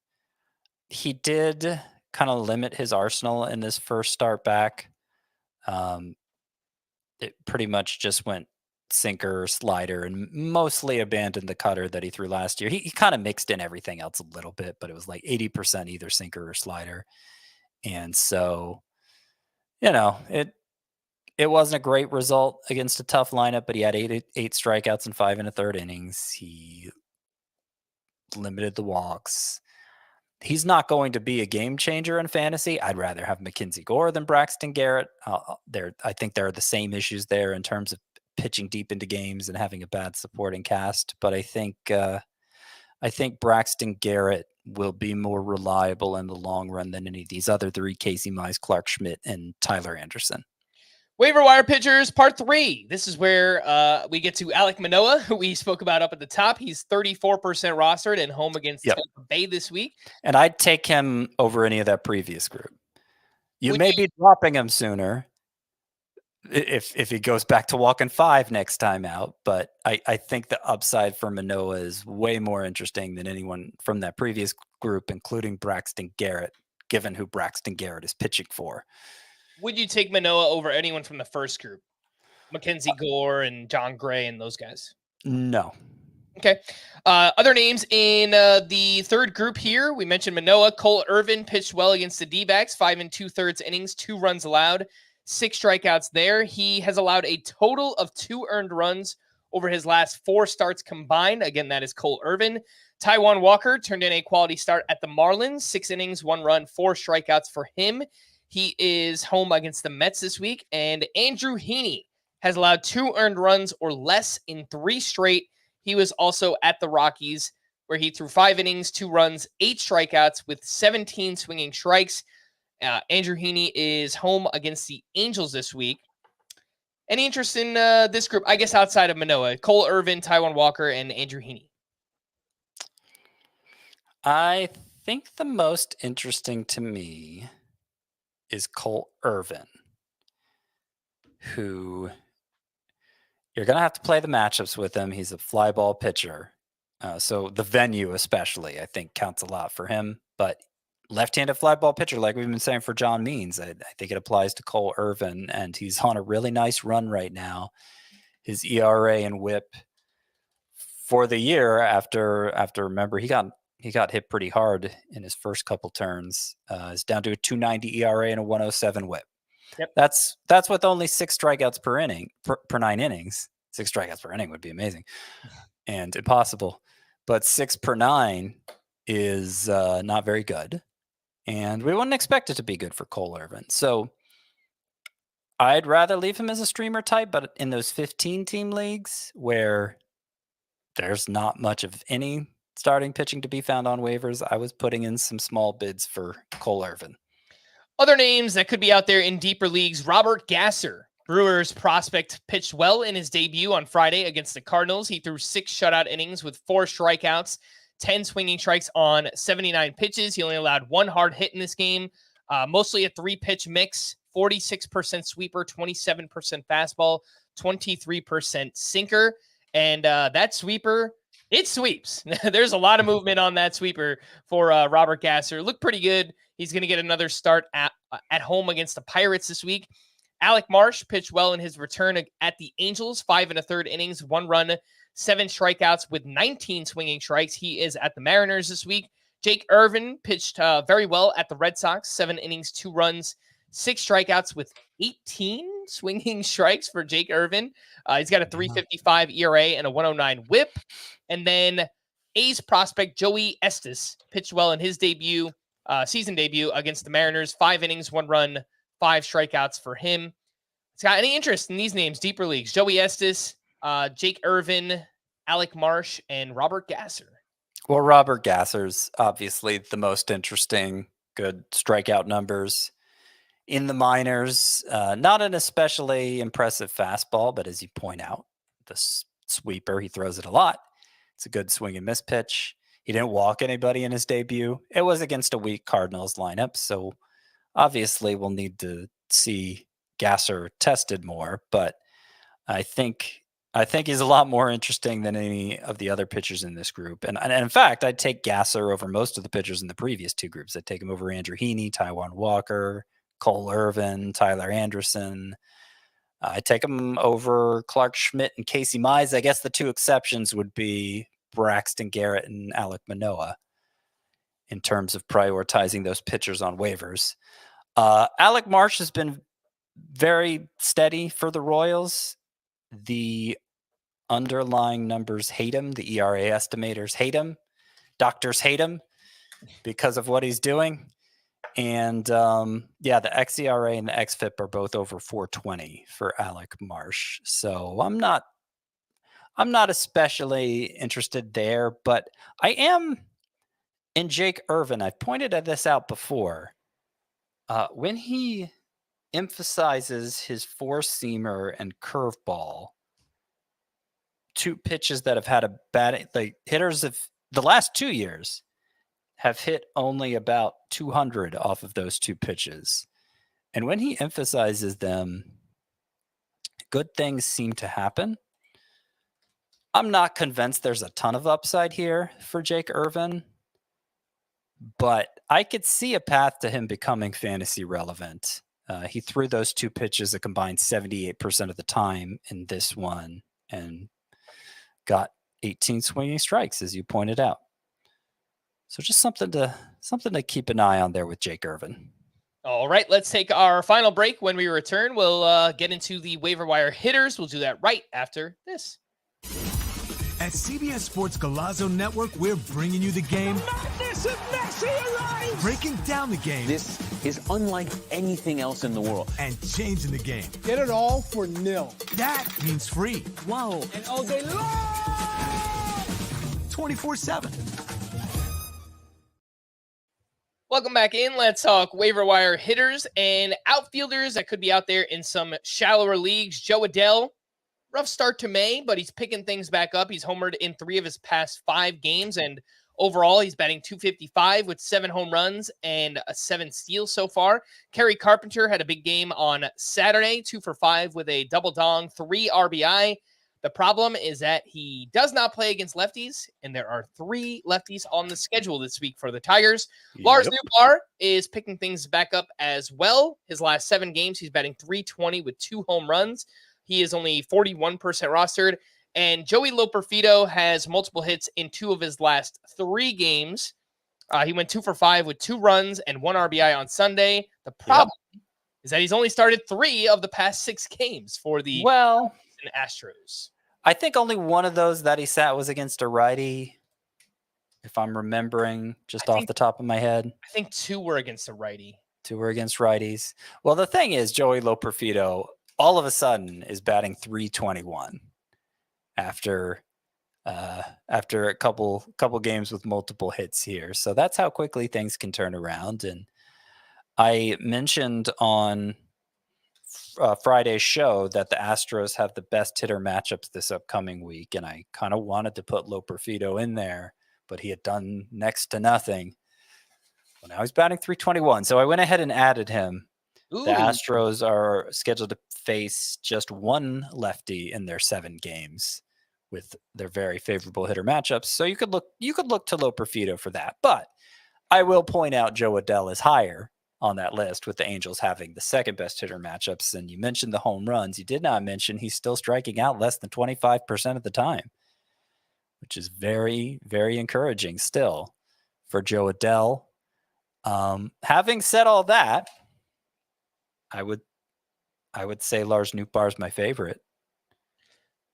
[SPEAKER 3] He did kind of limit his arsenal in this first start back. It pretty much just went sinker, slider, and mostly abandoned the cutter that he threw last year. He kind of mixed in everything else a little bit, but it was like 80% either sinker or slider. And so, it wasn't a great result against a tough lineup, but he had eight strikeouts and 5 1/3 innings. He limited the walks. He's not going to be a game changer in fantasy. I'd rather have Mackenzie Gore than Braxton Garrett. I think there are the same issues there in terms of pitching deep into games and having a bad supporting cast. But I think Braxton Garrett will be more reliable in the long run than any of these other 3: Casey Mize, Clark Schmidt, and Tyler Anderson.
[SPEAKER 1] Waiver wire pitchers, part 3. This is where we get to Alek Manoah, who we spoke about up at the top. He's 34% rostered and home against Tampa Bay this week.
[SPEAKER 3] And I'd take him over any of that previous group. You may be dropping him sooner, if he goes back to walking 5 next time out. But I think the upside for Manoah is way more interesting than anyone from that previous group, including Braxton Garrett, given who Braxton Garrett is pitching for.
[SPEAKER 1] Would you take Manoah over anyone from the first group? Mackenzie Gore and John Gray and those guys?
[SPEAKER 3] No.
[SPEAKER 1] Okay. Other names in the third group here. We mentioned Manoah. Cole Irvin pitched well against the D-backs, 5 2/3 innings, 2 runs allowed, 6 strikeouts there. He has allowed a total of 2 earned runs over his last 4 starts combined. Again, that is Cole Irvin. Taijuan Walker turned in a quality start at the Marlins, 6 innings, 1 run, 4 strikeouts for him. He is home against the Mets this week. And Andrew Heaney has allowed 2 earned runs or less in 3 straight. He was also at the Rockies, where he threw 5 innings, 2 runs, 8 strikeouts with 17 swinging strikes. Andrew Heaney is home against the Angels this week. Any interest in this group, I guess, outside of Manoah? Cole Irvin, Taijuan Walker, and Andrew Heaney.
[SPEAKER 3] I think the most interesting to me is Cole Irvin, who you're going to have to play the matchups with him. He's a fly ball pitcher. So the venue especially, I think, counts a lot for him. But left-handed fly ball pitcher, like we've been saying for John Means, I think it applies to Cole Irvin, and he's on a really nice run right now. His ERA and WHIP for the year after remember, he got hit pretty hard in his first couple turns. Is down to a 2.90 ERA and a 1.07 WHIP.
[SPEAKER 1] Yep.
[SPEAKER 3] That's with only 6 strikeouts per inning per 9 innings. 6 strikeouts per inning would be amazing and impossible, but 6 per 9 is not very good, and we wouldn't expect it to be good for Cole Irvin. So I'd rather leave him as a streamer type, but in those 15-team leagues where there's not much of any starting pitching to be found on waivers, I was putting in some small bids for Cole Irvin.
[SPEAKER 1] Other names that could be out there in deeper leagues, Robert Gasser, Brewers prospect, pitched well in his debut on Friday against the Cardinals. He threw 6 shutout innings with 4 strikeouts, 10 swinging strikes on 79 pitches. He only allowed 1 hard hit in this game, mostly a 3-pitch mix, 46% sweeper, 27% fastball, 23% sinker. And that sweeper, it sweeps. There's a lot of movement on that sweeper for Robert Gasser. Looked pretty good. He's going to get another start at home against the Pirates this week. Alek Marsh pitched well in his return at the Angels, 5 1/3 innings, 1 run, 7 strikeouts with 19 swinging strikes. He is at the Mariners this week. Jake Irvin pitched very well at the Red Sox, 7 innings, 2 runs, 6 strikeouts with 18 swinging strikes for Jake Irvin. He's got a 3.55 ERA and a 1.09 WHIP. And then A's prospect Joey Estes pitched well in his season debut against the Mariners, 5 innings, 1 run, 5 strikeouts for him. Got any interest in these names, deeper leagues? Joey Estes, Jake Irvin, Alek Marsh, and Robert Gasser.
[SPEAKER 3] Well, Robert Gasser's obviously the most interesting. Good strikeout numbers in the minors. Not an especially impressive fastball, but as you point out, the sweeper, he throws it a lot. It's a good swing and miss pitch. He didn't walk anybody in his debut. It was against a weak Cardinals lineup, so obviously we'll need to see Gasser tested more, but I think he's a lot more interesting than any of the other pitchers in this group. And in fact, I'd take Gasser over most of the pitchers in the previous 2 groups. I'd take him over Andrew Heaney, Taijuan Walker, Cole Irvin, Tyler Anderson. I'd take him over Clark Schmidt and Casey Mize. I guess the 2 exceptions would be Braxton Garrett and Alek Manoah in terms of prioritizing those pitchers on waivers. Alek Marsh has been very steady for the Royals. The underlying numbers hate him. The ERA estimators hate him. Doctors hate him because of what he's doing. And the xERA and the xFIP are both over 4.20 for Alek Marsh. So I'm not especially interested there, but I am in Jake Irvin. I've pointed this out before. When he emphasizes his 4-seamer and curveball, 2 pitches that have had a bad, like hitters of the last 2 years have hit only about 200 off of those 2 pitches. And when he emphasizes them, good things seem to happen. I'm not convinced there's a ton of upside here for Jake Irvin, but I could see a path to him becoming fantasy relevant. He threw those 2 pitches a combined 78% of the time in this one and got 18 swinging strikes, as you pointed out. So just something to keep an eye on there with Jake Irvin.
[SPEAKER 1] All right, let's take our final break. When we return, we'll get into the waiver wire hitters. We'll do that right after this.
[SPEAKER 9] At CBS Sports Golazo Network, we're bringing you the game.
[SPEAKER 2] Madness of Messi arrives!
[SPEAKER 9] Breaking down the game.
[SPEAKER 10] This is unlike anything else in the world.
[SPEAKER 9] And changing the game.
[SPEAKER 11] Get it all for nil.
[SPEAKER 9] That means free.
[SPEAKER 10] Whoa.
[SPEAKER 11] And all day long!
[SPEAKER 9] 24/7.
[SPEAKER 1] Welcome back in. Let's talk waiver wire hitters and outfielders that could be out there in some shallower leagues. Joe Adell, rough start to May, but he's picking things back up. He's homered in 3 of his past 5 games, and overall, he's batting .255 with 7 home runs and 7 steals so far. Kerry Carpenter had a big game on Saturday, 2 for 5 with a double dong, 3 RBI. The problem is that he does not play against lefties, and there are 3 lefties on the schedule this week for the Tigers. Yep. Lars Nootbaar is picking things back up as well. His last 7 games, he's batting .320 with 2 home runs. He is only 41% rostered. And Joey Loperfido has multiple hits in 2 of his last 3 games. He went 2 for 5 with 2 runs and 1 RBI on Sunday. The problem is that he's only started 3 of the past 6 games for the Astros.
[SPEAKER 3] I think only one of those that he sat was against a righty, if I'm remembering off the top of my head.
[SPEAKER 1] I think 2 were against a righty.
[SPEAKER 3] 2 were against righties. Well, the thing is, Joey Loperfido all of a sudden is batting .321 after a couple games with multiple hits here. So that's how quickly things can turn around. And I mentioned on Friday's show that the Astros have the best hitter matchups this upcoming week, and I kind of wanted to put Loperfido in there, but he had done next to nothing. Well, now he's batting .321, so I went ahead and added him. Ooh. The Astros are scheduled to face just 1 lefty in their 7 games with their very favorable hitter matchups. So you could look to Loperfido for that. But I will point out Joe Adell is higher on that list, with the Angels having the 2nd best hitter matchups. And you mentioned the home runs. You did not mention he's still striking out less than 25% of the time, which is very, very encouraging still for Joe Adell. Having said all that, I would say Lars Nootbaar is my favorite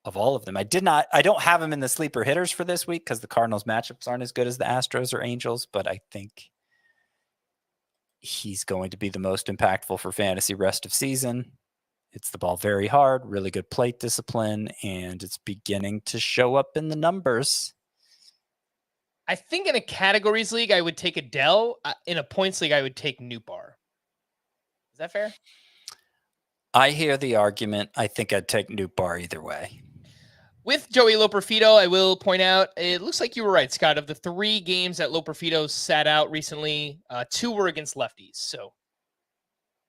[SPEAKER 3] of all of them. I don't have him in the sleeper hitters for this week because the Cardinals matchups aren't as good as the Astros or Angels, but I think he's going to be the most impactful for fantasy rest of season. It's the ball very hard, really good plate discipline, and it's beginning to show up in the numbers.
[SPEAKER 1] I think in a categories league, I would take Adell. In a points league, I would take Nootbaar. Is that fair?
[SPEAKER 3] I hear the argument. I think I'd take Nootbaar either way.
[SPEAKER 1] With Joey Loperfido, I will point out, it looks like you were right, Scott. Of the 3 games that Loperfido sat out recently, 2 were against lefties. So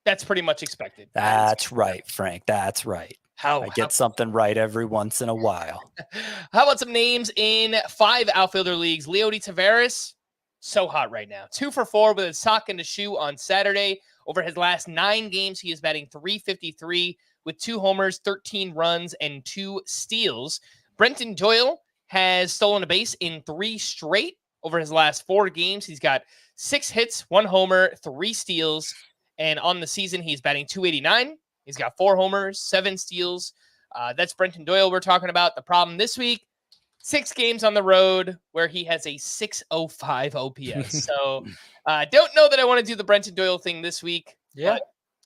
[SPEAKER 1] that's pretty much expected.
[SPEAKER 3] That's right, Frank. That's right. I get something right every once in a while.
[SPEAKER 1] How about some names in 5 outfielder leagues? Leody Taveras, so hot right now. 2 for 4 with a sock and a shoe on Saturday. Over his last 9 games, he is batting .353 with 2 homers, 13 runs, and 2 steals. Brenton Doyle has stolen a base in 3 straight. Over his last 4 games, he's got 6 hits, 1 homer, 3 steals. And on the season, he's batting .289. He's got 4 homers, 7 steals. That's Brenton Doyle we're talking about. The problem this week, 6 games on the road where he has a .605 OPS. So don't know that I want to do the Brenton Doyle thing this week.
[SPEAKER 3] Yeah.
[SPEAKER 1] But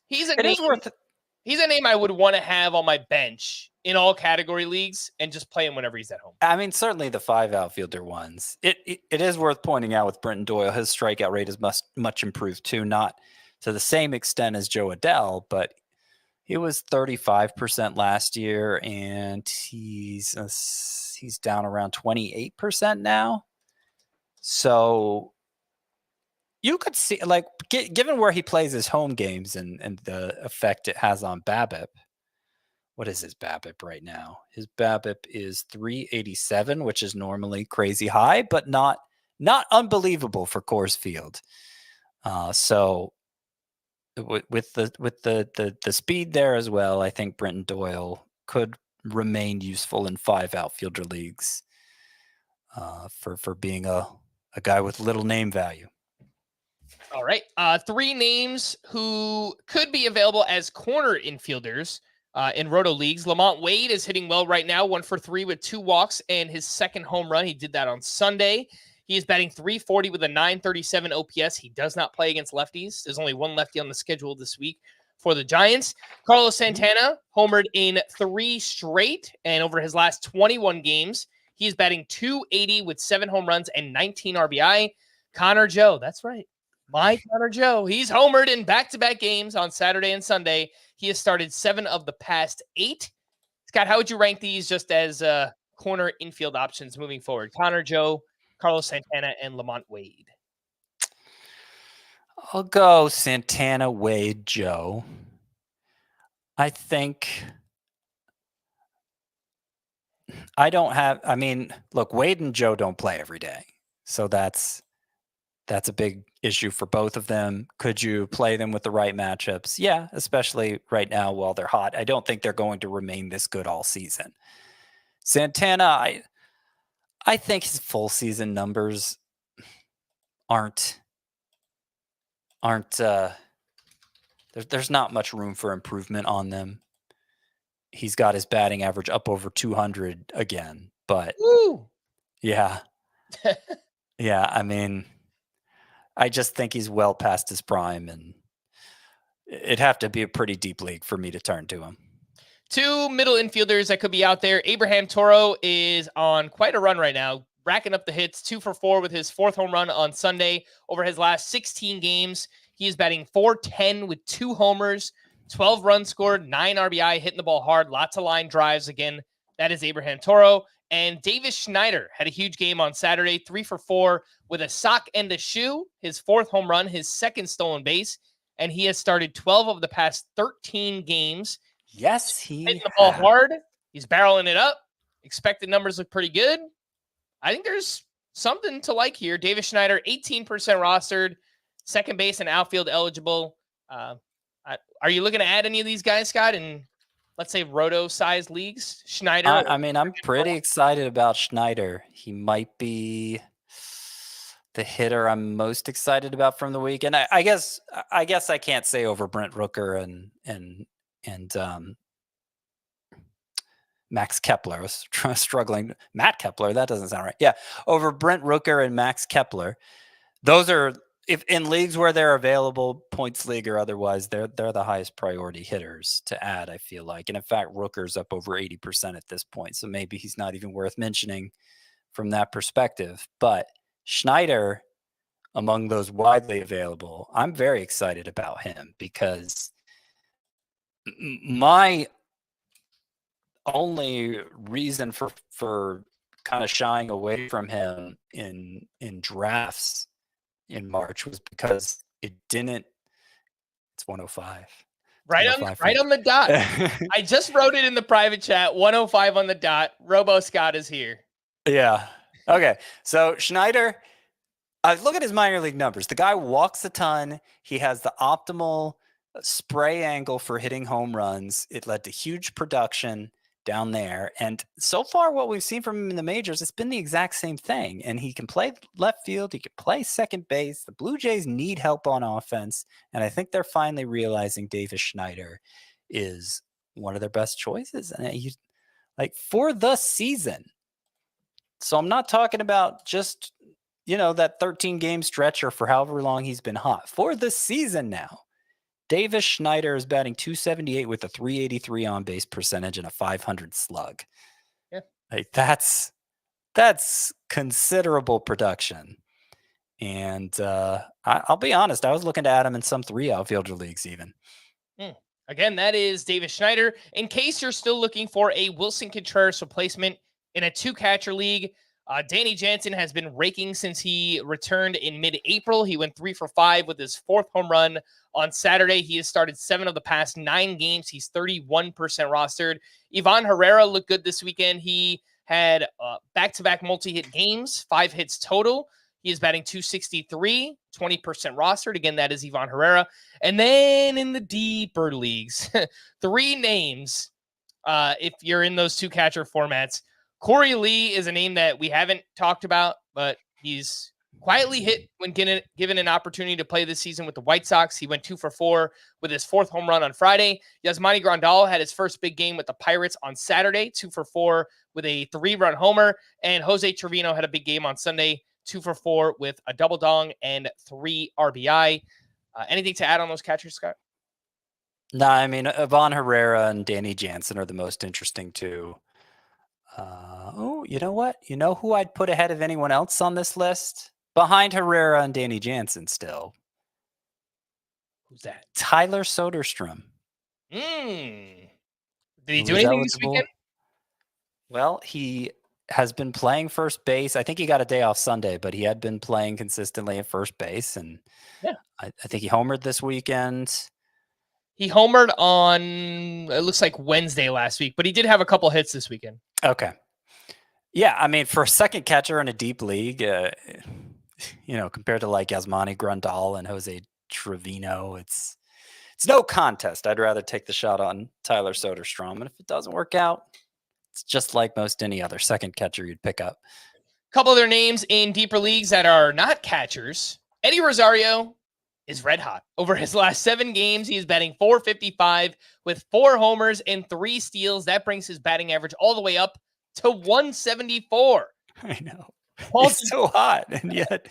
[SPEAKER 1] he's a name I would want to have on my bench in all category leagues and just play him whenever he's at home.
[SPEAKER 3] I mean, certainly the 5 outfielder ones. It is worth pointing out with Brenton Doyle, his strikeout rate is much improved too, not to the same extent as Joe Adell, but he was 35% last year, and he's down around 28% now. So you could see, like, given where he plays his home games and the effect it has on BABIP, what is his BABIP right now? His BABIP is 387, which is normally crazy high, but not unbelievable for Coors Field. So with the speed there as well, I think Brenton Doyle could remain useful in 5 outfielder leagues for being a guy with little name value.
[SPEAKER 1] All right. 3 names who could be available as corner infielders in Roto leagues. Lamont Wade is hitting well right now, 1 for 3 with 2 walks and his second home run. He did that on Sunday. He is batting .340 with a .937 OPS. He does not play against lefties. There's only 1 lefty on the schedule this week for the Giants. Carlos Santana homered in 3 straight, and over his last 21 games, he's batting .280 with 7 home runs and 19 RBI. Connor Joe, that's right. My Connor Joe, he's homered in back-to-back games on Saturday and Sunday. He has started 7 of the past 8. Scott, how would you rank these just as corner infield options moving forward? Connor Joe, Carlos Santana, and Lamont Wade.
[SPEAKER 3] I'll go Santana, Wade, Joe. I think look, Wade and Joe don't play every day. So that's a big issue for both of them. Could you play them with the right matchups? Yeah, especially right now while they're hot. I don't think they're going to remain this good all season. Santana, I think his full season numbers aren't there's not much room for improvement on them. He's got his batting average up over 200 again, but
[SPEAKER 1] Woo!
[SPEAKER 3] Yeah. Yeah, I mean, I just think he's well past his prime, and it'd have to be a pretty deep league for me to turn to him.
[SPEAKER 1] 2 middle infielders that could be out there. Abraham Toro is on quite a run right now, racking up the hits, 2 for 4 with his 4th home run on Sunday. Over his last 16 games, he is batting .410 with 2 homers, 12 runs scored, 9 RBI, hitting the ball hard, lots of line drives. Again, that is Abraham Toro. And Davis Schneider had a huge game on Saturday, 3 for 4 with a sock and a shoe, his 4th home run, his 2nd stolen base, and he has started 12 of the past 13 games.
[SPEAKER 3] Yes, he
[SPEAKER 1] hitting the ball hard. He's barreling it up. Expected numbers look pretty good. I think there's something to like here. Davis Schneider, 18% rostered, second base and outfield eligible. Are you looking to add any of these guys, Scott, in, let's say, roto-sized leagues? Schneider?
[SPEAKER 3] I'm pretty excited about Schneider. He might be the hitter I'm most excited about from the week. And I guess I can't say over Brent Rooker and Max Kepler. I was struggling. Matt Kepler, that doesn't sound right. Yeah, over Brent Rooker and Max Kepler. Those are, if in leagues where they're available, points league or otherwise, they're the highest priority hitters to add, I feel like. And in fact, Rooker's up over 80% at this point, so maybe he's not even worth mentioning from that perspective. But Schneider, among those widely available, I'm very excited about him because my only reason for kind of shying away from him in drafts in March was because it's 105.
[SPEAKER 1] Right on the dot. I just wrote it in the private chat, 105 on the dot. Robo Scott is here.
[SPEAKER 3] Yeah. Okay. So Schneider, look at his minor league numbers. The guy walks a ton. He has the optimal spray angle for hitting home runs. It led to huge production down there. And so far, what we've seen from him in the majors, it's been the exact same thing. And he can play left field. He can play second base. The Blue Jays need help on offense. And I think they're finally realizing Davis Schneider is one of their best choices. And he's like for the season. So I'm not talking about just, that 13 game stretch or for however long he's been hot. For the season now, Davis Schneider is batting .278 with a .383 on base percentage and a .500 slug.
[SPEAKER 1] Yeah.
[SPEAKER 3] Like that's considerable production. And I'll be honest, I was looking to add him in some 3 outfielder leagues even.
[SPEAKER 1] Again, that is Davis Schneider. In case you're still looking for a Wilson Contreras replacement in a 2-catcher league, Danny Jansen has been raking since he returned in mid-April. He went 3 for 5 with his 4th home run on Saturday. He has started 7 of the past 9 games. He's 31% rostered. Ivan Herrera looked good this weekend. He had back-to-back multi-hit games, 5 hits total. He is batting .263, 20% rostered. Again, that is Ivan Herrera. And then in the deeper leagues, 3 names, if you're in those 2 catcher formats. Corey Lee is a name that we haven't talked about, but he's quietly hit when given an opportunity to play this season with the White Sox. He went 2 for 4 with his 4th home run on Friday. Yasmani Grandal had his first big game with the Pirates on Saturday, 2 for 4 with a 3-run homer. And Jose Trevino had a big game on Sunday, 2 for 4 with a double dong and 3 RBI. Anything to add on those catchers, Scott?
[SPEAKER 3] No, I mean, Ivan Herrera and Danny Jansen are the most interesting two. You know what? You know who I'd put ahead of anyone else on this list? Behind Herrera and Danny Jansen still.
[SPEAKER 1] Who's that?
[SPEAKER 3] Tyler Soderstrom.
[SPEAKER 1] Did he do anything this weekend?
[SPEAKER 3] Well, he has been playing first base. I think he got a day off Sunday, but he had been playing consistently at first base. And I think he homered this weekend.
[SPEAKER 1] He homered on, it looks like Wednesday last week, but he did have a couple hits this weekend.
[SPEAKER 3] Okay. Yeah, I mean, for a second catcher in a deep league, compared to like Yasmani Grandal and Jose Trevino, it's no contest. I'd rather take the shot on Tyler Soderstrom. And if it doesn't work out, it's just like most any other second catcher you'd pick up.
[SPEAKER 1] A couple other names in deeper leagues that are not catchers. Eddie Rosario is red hot. Over his last 7 games, he is batting .455 with 4 homers and 3 steals. That brings his batting average all the way up to 174.
[SPEAKER 3] I know. He's so hot, and yet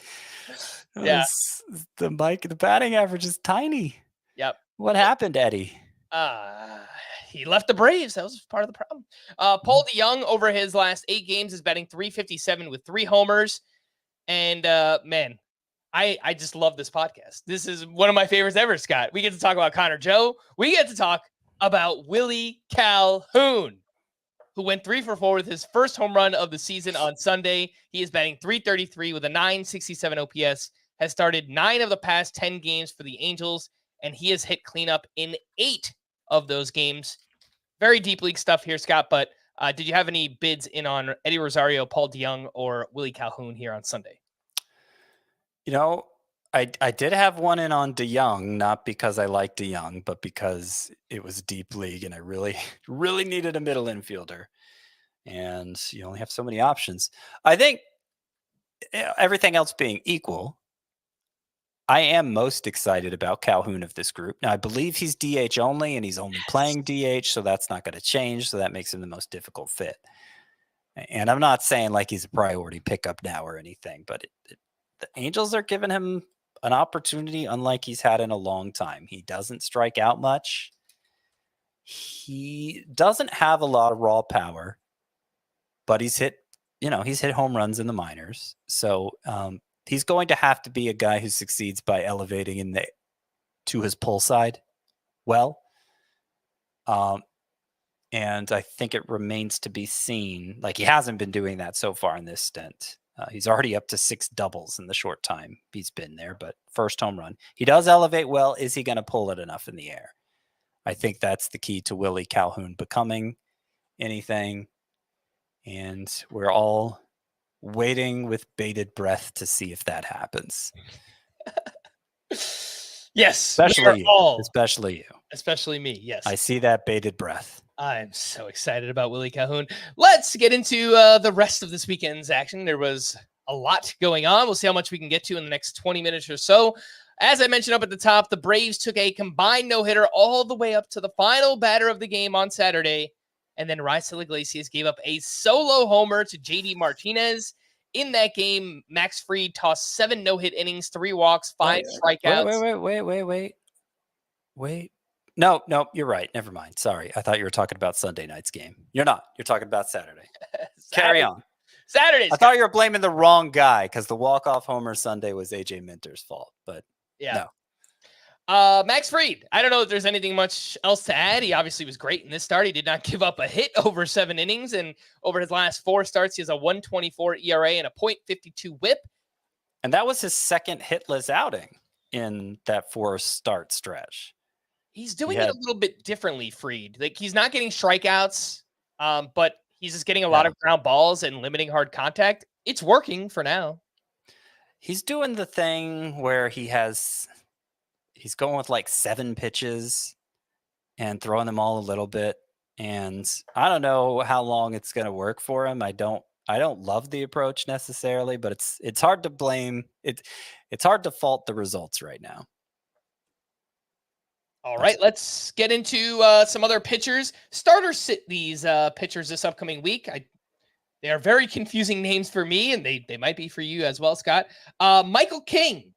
[SPEAKER 3] the batting average is tiny.
[SPEAKER 1] Yep.
[SPEAKER 3] What happened, Eddie?
[SPEAKER 1] He left the Braves. That was part of the problem. Paul DeYoung, over his last 8 games, is batting .357 with 3 homers. And man, I just love this podcast. This is one of my favorites ever, Scott. We get to talk about Connor Joe. We get to talk about Willie Calhoun, who went 3 for 4 with his first home run of the season on Sunday. He is batting .333 with a .967 OPS, has started 9 of the past 10 games for the Angels, and he has hit cleanup in 8 of those games. Very deep league stuff here, Scott, but did you have any bids in on Eddie Rosario, Paul DeYoung, or Willie Calhoun here on Sunday?
[SPEAKER 3] You know, I did have one in on DeYoung, not because I like DeYoung, but because it was a deep league and I really, really needed a middle infielder. And you only have so many options. I think everything else being equal, I am most excited about Calhoun of this group. Now, I believe he's DH only, and he's only playing DH, so that's not going to change. So that makes him the most difficult fit. And I'm not saying like he's a priority pickup now or anything, but the Angels are giving him an opportunity unlike he's had in a long time. He doesn't strike out much. He doesn't have a lot of raw power, but he's hit home runs in the minors. So he's going to have to be a guy who succeeds by elevating to his pull side well. And I think it remains to be seen. Like, he hasn't been doing that so far in this stint. He's already up to 6 doubles in the short time he's been there, but first home run. He does elevate well. Is he going to pull it enough in the air? I think that's the key to Willie Calhoun becoming anything. And we're all waiting with bated breath to see if that happens.
[SPEAKER 1] Yes.
[SPEAKER 3] Especially you.
[SPEAKER 1] Especially me, yes.
[SPEAKER 3] I see that bated breath.
[SPEAKER 1] I'm so excited about Willie Calhoun. Let's get into the rest of this weekend's action. There was a lot going on. We'll see how much we can get to in the next 20 minutes or so. As I mentioned up at the top, the Braves took a combined no-hitter all the way up to the final batter of the game on Saturday. And then Raisel Iglesias gave up a solo homer to JD Martinez. In that game, Max Fried tossed 7 no-hit innings, 3 walks, 5 strikeouts.
[SPEAKER 3] Wait. No, you're right. Never mind. Sorry. I thought you were talking about Sunday night's game. You're not. You're talking about Saturday. Carry on.
[SPEAKER 1] Saturday.
[SPEAKER 3] I thought you were blaming the wrong guy because the walk-off homer Sunday was AJ Minter's fault. But
[SPEAKER 1] yeah. Max Fried. I don't know if there's anything much else to add. He obviously was great in this start. He did not give up a hit over 7 innings, and over his last 4 starts, he has a 1.24 ERA and a .52 WHIP.
[SPEAKER 3] And that was his second hitless outing in that 4-start stretch.
[SPEAKER 1] He's doing it a little bit differently, Fried. Like, he's not getting strikeouts, but he's just getting a lot of ground balls and limiting hard contact. It's working for now.
[SPEAKER 3] He's doing the thing where he's going with like 7 pitches and throwing them all a little bit. And I don't know how long it's going to work for him. I don't love the approach necessarily, but it's hard to blame it. It's hard to fault the results right now.
[SPEAKER 1] All right, let's get into some other pitchers. Starters sit these pitchers this upcoming week. They are very confusing names for me, and they might be for you as well, Scott. Michael King.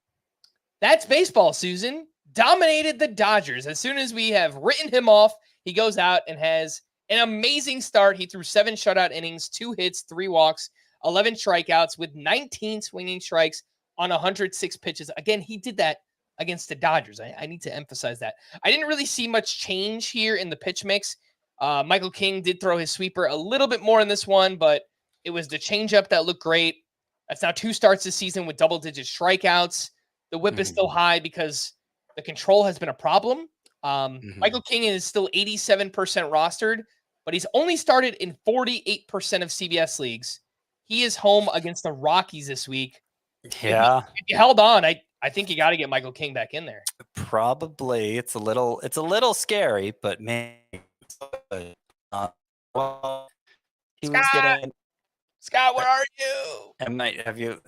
[SPEAKER 1] That's baseball, Susan. Dominated the Dodgers. As soon as we have written him off, he goes out and has an amazing start. He threw 7 shutout innings, 2 hits, 3 walks, 11 strikeouts with 19 swinging strikes on 106 pitches. Again, he did that against the Dodgers. I need to emphasize that. I didn't really see much change here in the pitch mix. Michael King did throw his sweeper a little bit more in this one, but it was the changeup that looked great. That's now 2 starts this season with double-digit strikeouts. The whip is still high because the control has been a problem. Michael King is still 87% rostered, but he's only started in 48% of CBS leagues. He is home against the Rockies this week.
[SPEAKER 3] Yeah.
[SPEAKER 1] If you held on, I think you got to get Michael King back in there.
[SPEAKER 3] Probably. It's a little scary, but man, well, he was getting.
[SPEAKER 1] Scott, where are you?
[SPEAKER 3] Have you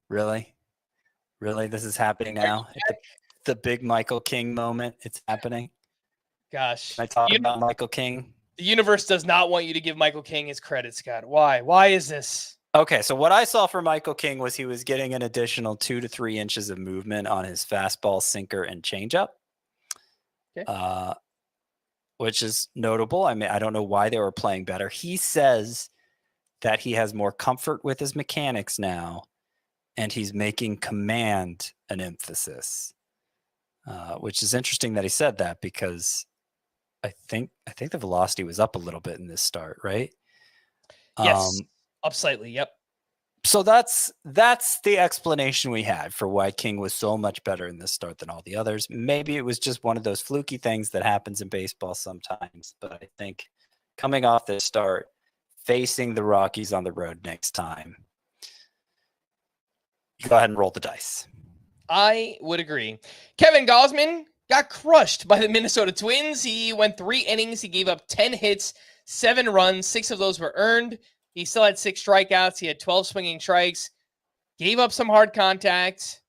[SPEAKER 3] really? This is happening now. The big Michael King moment. It's happening.
[SPEAKER 1] Gosh.
[SPEAKER 3] Can I talk about Michael King?
[SPEAKER 1] The universe does not want you to give Michael King his credit, Scott. Why? Why is this?
[SPEAKER 3] Okay, so what I saw for Michael King was he was getting an additional 2 to 3 inches of movement on his fastball, sinker, and changeup, which is notable. I mean, I don't know why they were playing better. He says that he has more comfort with his mechanics now, and he's making command an emphasis, which is interesting that he said that because I think the velocity was up a little bit in this start, right?
[SPEAKER 1] Yes, up slightly. Yep.
[SPEAKER 3] So that's the explanation we had for why King was so much better in this start than all the others. Maybe it was just one of those fluky things that happens in baseball sometimes, but I think coming off this start, facing the Rockies on the road next time, go ahead and roll the dice.
[SPEAKER 1] I would agree. Kevin Gausman got crushed by the Minnesota Twins. He went 3 innings. He gave up 10 hits, 7 runs. 6 of those were earned. He still had 6 strikeouts. He had 12 swinging strikes. Gave up some hard contact.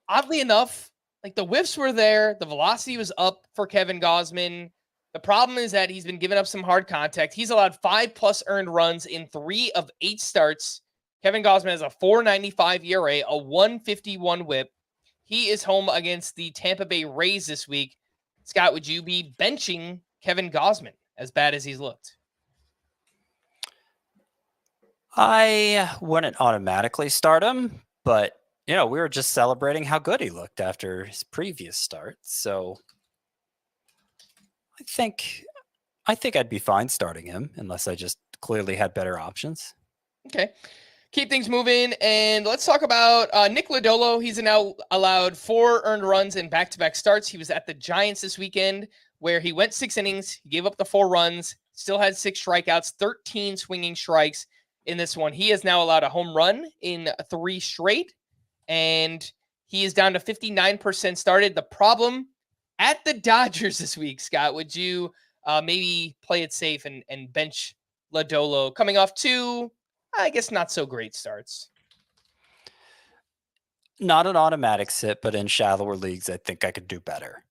[SPEAKER 1] Oddly enough, like, the whiffs were there. The velocity was up for Kevin Gausman. The problem is that he's been giving up some hard contact. He's allowed 5+ earned runs in 3 of 8 starts. Kevin Gausman has a 4.95 ERA, a 1.51 WHIP. He is home against the Tampa Bay Rays this week. Scott, would you be benching Kevin Gausman as bad as he's looked?
[SPEAKER 3] I wouldn't automatically start him, but we were just celebrating how good he looked after his previous start. So I think I'd be fine starting him unless I just clearly had better options.
[SPEAKER 1] Okay. Keep things moving, and let's talk about Nick Lodolo. He's now allowed 4 earned runs in back-to-back starts. He was at the Giants this weekend, where he went 6 innings. He gave up the 4 runs, still had 6 strikeouts, 13 swinging strikes in this one. He has now allowed a home run in 3 straight, and he is down to 59% started. The problem at the Dodgers this week, Scott, would you maybe play it safe and bench Lodolo coming off 2, I guess, not so great starts?
[SPEAKER 3] Not an automatic sit, but in shallower leagues, I think I could do better.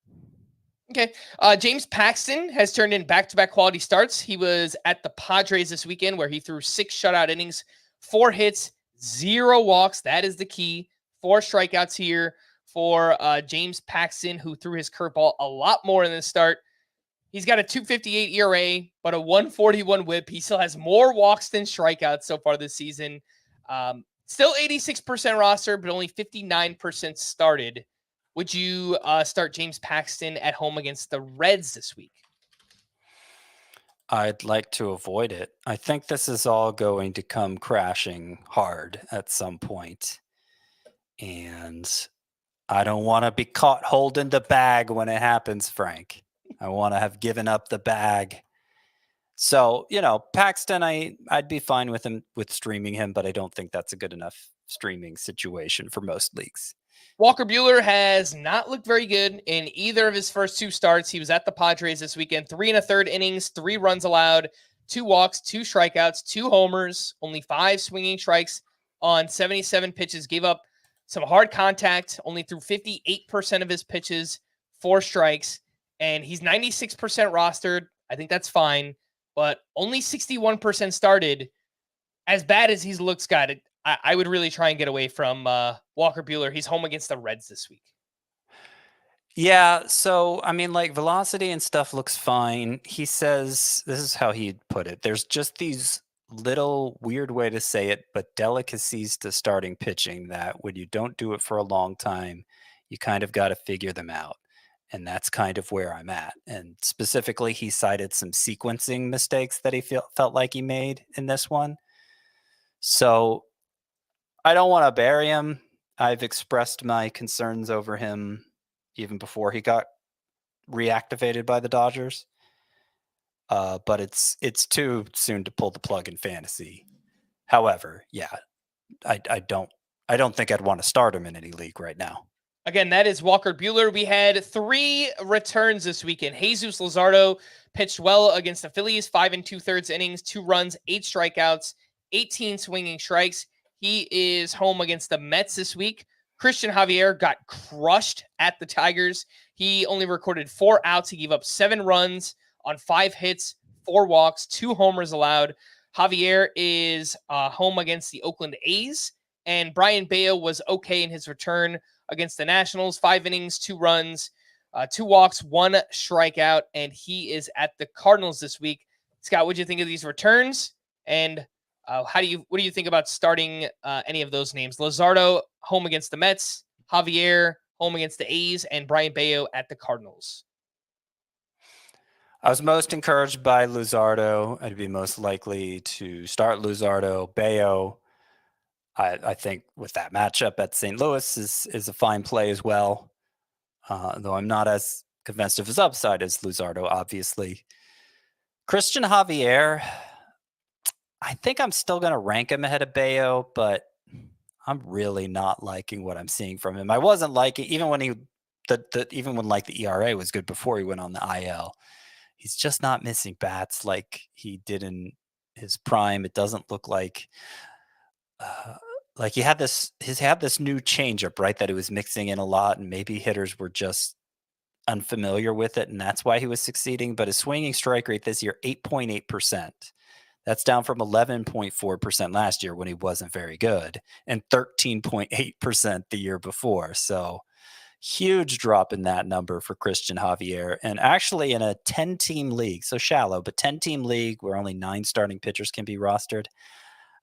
[SPEAKER 1] Okay. James Paxton has turned in back-to-back quality starts. He was at the Padres this weekend where he threw 6 shutout innings, 4 hits, 0 walks. That is the key. 4 strikeouts here for James Paxton, who threw his curveball a lot more in this start. He's got a 2.58 ERA, but a 1.41 WHIP. He still has more walks than strikeouts so far this season. Still 86% roster, but only 59% started. Would you start James Paxton at home against the Reds this week?
[SPEAKER 3] I'd like to avoid it. I think this is all going to come crashing hard at some point. And I don't want to be caught holding the bag when it happens, Frank. I want to have given up the bag. So, Paxton, I'd be fine with streaming him, but I don't think that's a good enough streaming situation for most leagues.
[SPEAKER 1] Walker Buehler has not looked very good in either of his first 2 starts. He was at the Padres this weekend, 3 1/3 innings, 3 runs allowed, 2 walks, 2 strikeouts, 2 homers, only 5 swinging strikes on 77 pitches, gave up some hard contact, only threw 58% of his pitches, 4 strikes, and he's 96% rostered. I think that's fine, but only 61% started. As bad as he's looked, Scott, I would really try and get away from Walker Buehler. He's home against the Reds this week.
[SPEAKER 3] Yeah, so, velocity and stuff looks fine. He says, this is how he'd put it, there's just these little weird way to say it, but delicacies to starting pitching that when you don't do it for a long time, you kind of got to figure them out. And that's kind of where I'm at. And specifically, he cited some sequencing mistakes that he felt like he made in this one. So I don't want to bury him. I've expressed my concerns over him even before he got reactivated by the Dodgers. But it's too soon to pull the plug in fantasy. However, yeah, I don't think I'd want to start him in any league right now.
[SPEAKER 1] Again, that is Walker Buehler. We had 3 returns this weekend. Jesus Luzardo pitched well against the Phillies, 5 2/3 innings, 2 runs, 8 strikeouts, 18 swinging strikes. He is home against the Mets this week. Christian Javier got crushed at the Tigers. He only recorded 4 outs. He gave up 7 runs on 5 hits, 4 walks, 2 homers allowed. Javier is home against the Oakland A's, and Brian Bayo was okay in his return against the Nationals. 5 innings, 2 runs, 2 walks, 1 strikeout, and he is at the Cardinals this week. Scott, what do you think of these returns? And what do you think about starting any of those names? Luzardo home against the Mets, Javier home against the A's, and Brian Bayo at the Cardinals.
[SPEAKER 3] I was most encouraged by Luzardo. I'd be most likely to start Luzardo. Bayo, I think with that matchup at St. Louis is a fine play as well. Though I'm not as convinced of his upside as Luzardo, obviously. Christian Javier, I think I'm still going to rank him ahead of Bayo, but I'm really not liking what I'm seeing from him. I wasn't liking even when the ERA was good before he went on the IL. He's just not missing bats like he did in his prime. It doesn't look like he had this new changeup, right? That he was mixing in a lot, and maybe hitters were just unfamiliar with it, and that's why he was succeeding. But his swinging strike rate this year, 8.8%. That's down from 11.4% last year when he wasn't very good, and 13.8% the year before. So huge drop in that number for Christian Javier. And actually in a 10-team league, so shallow, but 10-team league where only 9 starting pitchers can be rostered,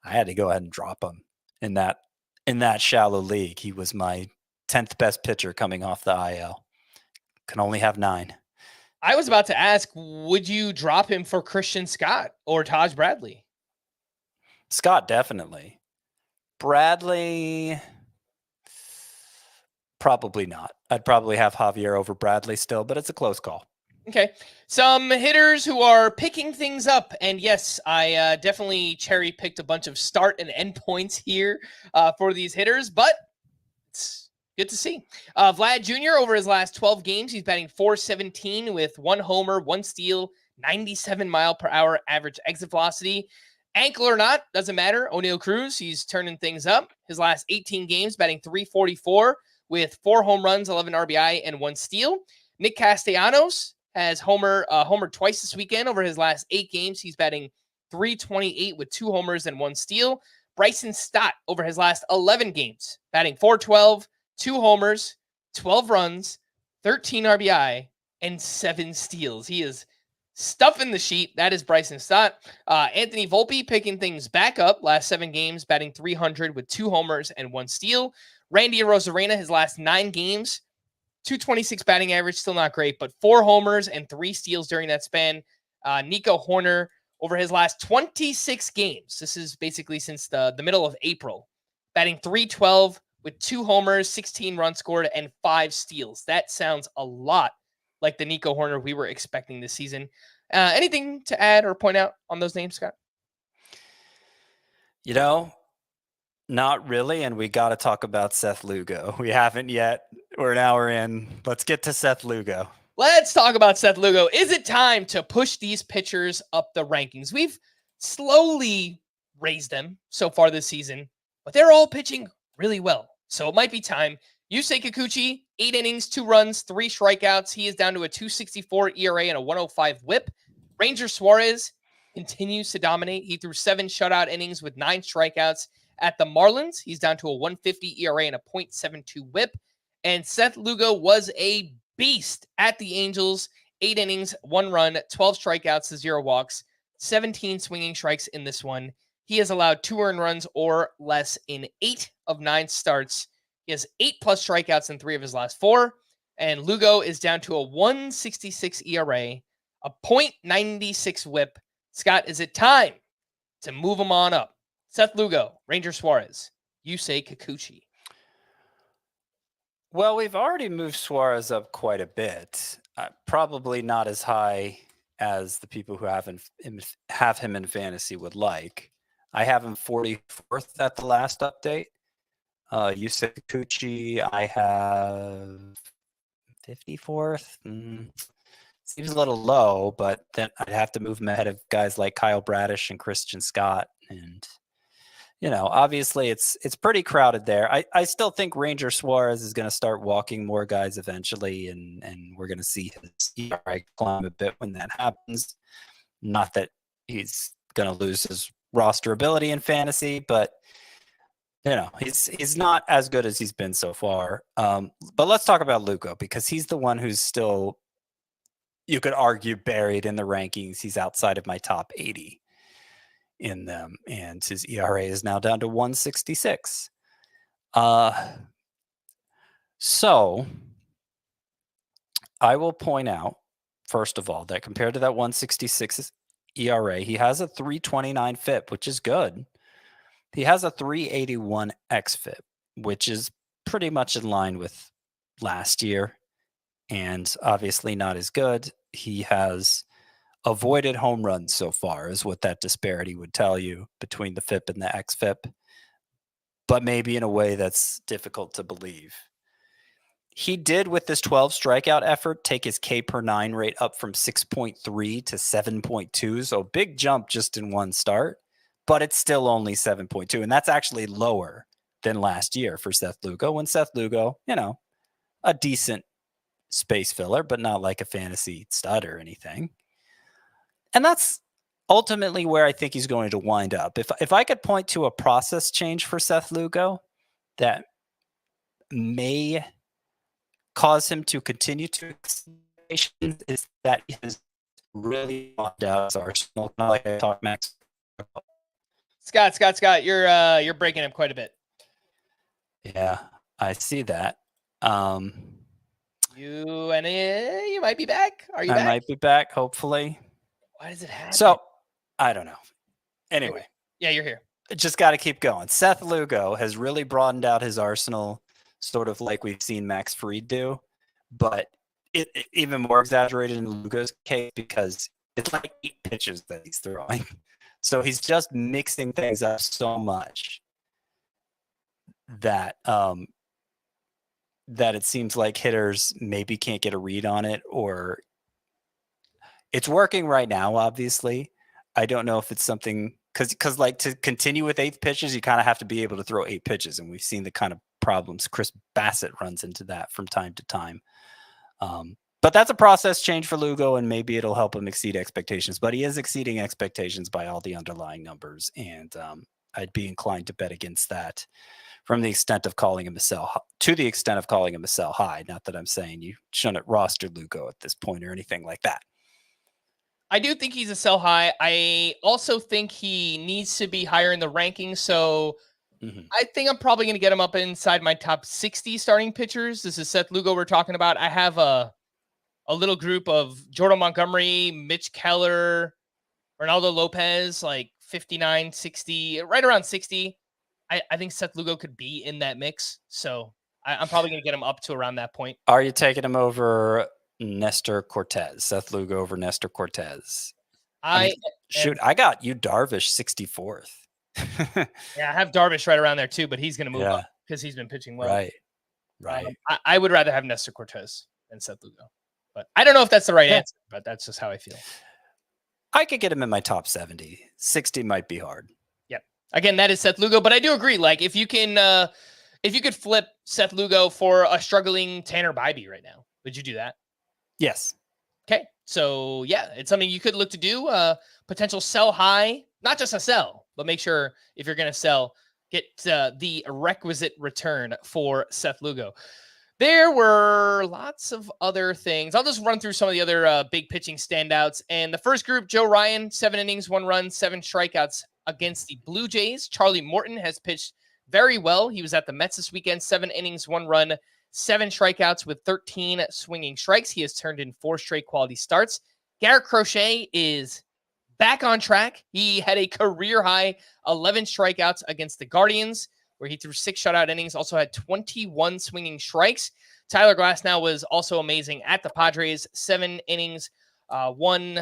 [SPEAKER 3] I had to go ahead and drop him in that shallow league. He was my 10th best pitcher coming off the IL. Can only have 9.
[SPEAKER 1] I was about to ask, would you drop him for Christian Scott or Taj Bradley?
[SPEAKER 3] Scott, definitely. Bradley, probably not. I'd probably have Javier over Bradley still, but it's a close call.
[SPEAKER 1] Okay. Some hitters who are picking things up. And yes, I definitely cherry picked a bunch of start and end points here for these hitters, but it's good to see. Vlad Jr. over his last 12 games, he's batting .417 with 1 homer, 1 steal, 97 mile per hour average exit velocity. Ankle or not, doesn't matter. O'Neal Cruz, he's turning things up. His last 18 games, batting .344 with 4 home runs, 11 RBI, and 1 steal. Nick Castellanos has homered twice this weekend. Over his last 8 games, he's batting .328 with 2 homers and 1 steal. Bryson Stott over his last 11 games, batting .412, 2 homers, 12 runs, 13 RBI, and 7 steals. He is stuffing the sheet. That is Bryson Stott. Anthony Volpe picking things back up. Last 7 games, batting .300 with 2 homers and 1 steal. Randy Arozarena, his last 9 games, .226 batting average, still not great, but 4 homers and 3 steals during that span. Nico Horner, over his last 26 games, this is basically since the middle of April, batting .312 with 2 homers, 16 runs scored, and 5 steals. That sounds a lot like the Nico Horner we were expecting this season. Anything to add or point out on those names, Scott?
[SPEAKER 3] Not really, and we got to talk about Seth Lugo. We haven't yet. We're an hour in. Let's get to Seth Lugo.
[SPEAKER 1] Let's talk about Seth Lugo. Is it time to push these pitchers up the rankings? We've slowly raised them so far this season, but they're all pitching really well. So it might be time. Yusei Kikuchi, 8 innings, 2 runs, 3 strikeouts. He is down to a .264 ERA and a .105 WHIP. Ranger Suarez continues to dominate. He threw 7 shutout innings with 9 strikeouts. At the Marlins, he's down to a .150 ERA and a .72 WHIP. And Seth Lugo was a beast at the Angels. 8 innings, 1 run, 12 strikeouts to 0 walks, 17 swinging strikes in this one. He has allowed 2 earned runs or less in 8 of 9 starts. He has 8+ strikeouts in 3 of his last 4. And Lugo is down to a .166 ERA, a .96 WHIP. Scott, is it time to move him on up? Seth Lugo, Ranger Suarez, Yusei Kikuchi.
[SPEAKER 3] Well, we've already moved Suarez up quite a bit. Probably not as high as the people who have him in fantasy would like. I have him 44th at the last update. Yusei Kikuchi, I have 54th. Seems a little low, but then I'd have to move him ahead of guys like Kyle Bradish and Christian Scott. And obviously it's pretty crowded there. I still think Ranger Suarez is going to start walking more guys eventually, and we're going to see his ERA climb a bit when that happens. Not that he's going to lose his roster ability in fantasy, but he's not as good as he's been so far. But let's talk about Lugo, because he's the one who's still, you could argue, buried in the rankings. He's outside of my top 80 in them, and his ERA is now down to 166. So I will point out, first of all, that compared to that 166 ERA, he has a 329 FIP, which is good. He has a 381 xFIP, which is pretty much in line with last year, and obviously not as good. He has avoided home runs so far, is what that disparity would tell you between the FIP and the xFIP, but maybe in a way that's difficult to believe. He did, with this 12 strikeout effort, take his K per 9 rate up from 6.3 to 7.2. So big jump just in one start, but it's still only 7.2. And that's actually lower than last year for Seth Lugo. When Seth Lugo, a decent space filler, but not like a fantasy stud or anything. And that's ultimately where I think he's going to wind up. If I could point to a process change for Seth Lugo that may cause him to continue to exceed, is that he has really bought out his arsenal. Not like I talked Max.
[SPEAKER 1] Scott, you're breaking up quite a bit.
[SPEAKER 3] Yeah, I see that.
[SPEAKER 1] You might be back. Are you back?
[SPEAKER 3] I might be back, hopefully.
[SPEAKER 1] Why does it happen?
[SPEAKER 3] So, I don't know. Anyway.
[SPEAKER 1] Yeah, you're here.
[SPEAKER 3] Just got to keep going. Seth Lugo has really broadened out his arsenal, sort of like we've seen Max Fried do, but it even more exaggerated in Lugo's case because it's like 8 pitches that he's throwing. So he's just mixing things up so much that that it seems like hitters maybe can't get a read on it, or it's working right now, obviously. I don't know if it's something because like to continue with 8 pitches, you kind of have to be able to throw 8 pitches. And we've seen the kind of problems Chris Bassett runs into that from time to time. But that's a process change for Lugo, and maybe it'll help him exceed expectations. But he is exceeding expectations by all the underlying numbers. And I'd be inclined to bet against that from the extent of calling him a sell, to the extent of calling him a sell high. Not that I'm saying you shouldn't roster Lugo at this point or anything like that.
[SPEAKER 1] I do think he's a sell high. I also think he needs to be higher in the rankings. So I think I'm probably going to get him up inside my top 60 starting pitchers. This is Seth Lugo we're talking about. I have a little group of Jordan Montgomery, Mitch Keller, Ronaldo Lopez, like 59, 60, right around 60. I think Seth Lugo could be in that mix. So I'm probably going to get him up to around that point.
[SPEAKER 3] Are you taking him over Nestor Cortez? Seth Lugo over Nestor Cortez? I got you Darvish 64th.
[SPEAKER 1] Yeah, I have Darvish right around there too, but he's going to move up because he's been pitching well.
[SPEAKER 3] Right.
[SPEAKER 1] I would rather have Nestor Cortez than Seth Lugo, but I don't know if that's the right answer, but that's just how I feel.
[SPEAKER 3] I could get him in my top 70. 60 might be hard.
[SPEAKER 1] Yep. Again, that is Seth Lugo, but I do agree. Like if you could flip Seth Lugo for a struggling Tanner Bybee right now, would you do that?
[SPEAKER 3] Yes.
[SPEAKER 1] Okay. So yeah, it's something you could look to do. Potential sell high, not just a sell, but make sure if you're going to sell, get the requisite return for Seth Lugo. There were lots of other things. I'll just run through some of the other big pitching standouts. And the first group, Joe Ryan, 7 innings, 1 run, 7 strikeouts against the Blue Jays. Charlie Morton has pitched very well. He was at the Mets this weekend, 7 innings, 1 run, 7 strikeouts with 13 swinging strikes. He has turned in 4 straight quality starts. Garrett Crochet is back on track. He had a career-high 11 strikeouts against the Guardians, where he threw 6 shutout innings, also had 21 swinging strikes. Tyler Glasnow was also amazing at the Padres, 7 innings, 1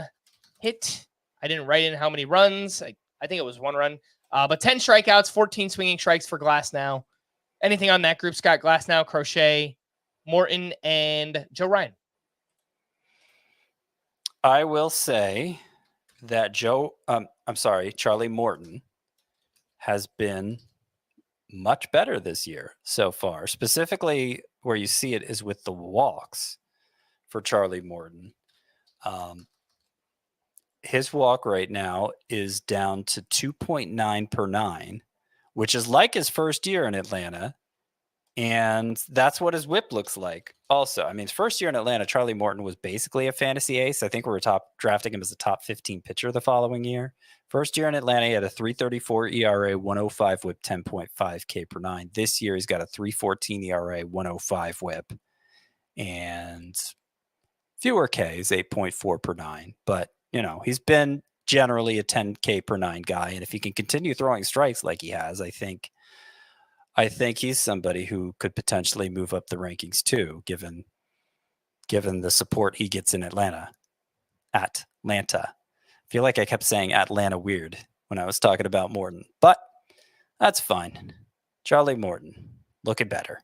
[SPEAKER 1] hit. I didn't write in how many runs. I think it was 1 run, but 10 strikeouts, 14 swinging strikes for Glasnow. Anything on that group, Scott? Glasnow, Crochet, Morton, and Joe Ryan.
[SPEAKER 3] I will say that Charlie Morton has been much better this year so far. Specifically, where you see it is with the walks for Charlie Morton. His walk right now is down to 2.9 per 9, which is like his first year in Atlanta. And that's what his whip looks like. Also, I mean, his first year in Atlanta, Charlie Morton was basically a fantasy ace. I think we were drafting him as a top 15 pitcher the following year. First year in Atlanta, he had a 3.34 ERA, 105 whip, 10.5 K per 9. This year, he's got a 3.14 ERA, 105 whip, and fewer Ks, 8.4 per 9. But, he's been generally a 10 K per 9 guy. And if he can continue throwing strikes like he has, I think he's somebody who could potentially move up the rankings too, given the support he gets in Atlanta. Atlanta. I feel like I kept saying Atlanta weird when I was talking about Morton, but that's fine. Charlie Morton looking better.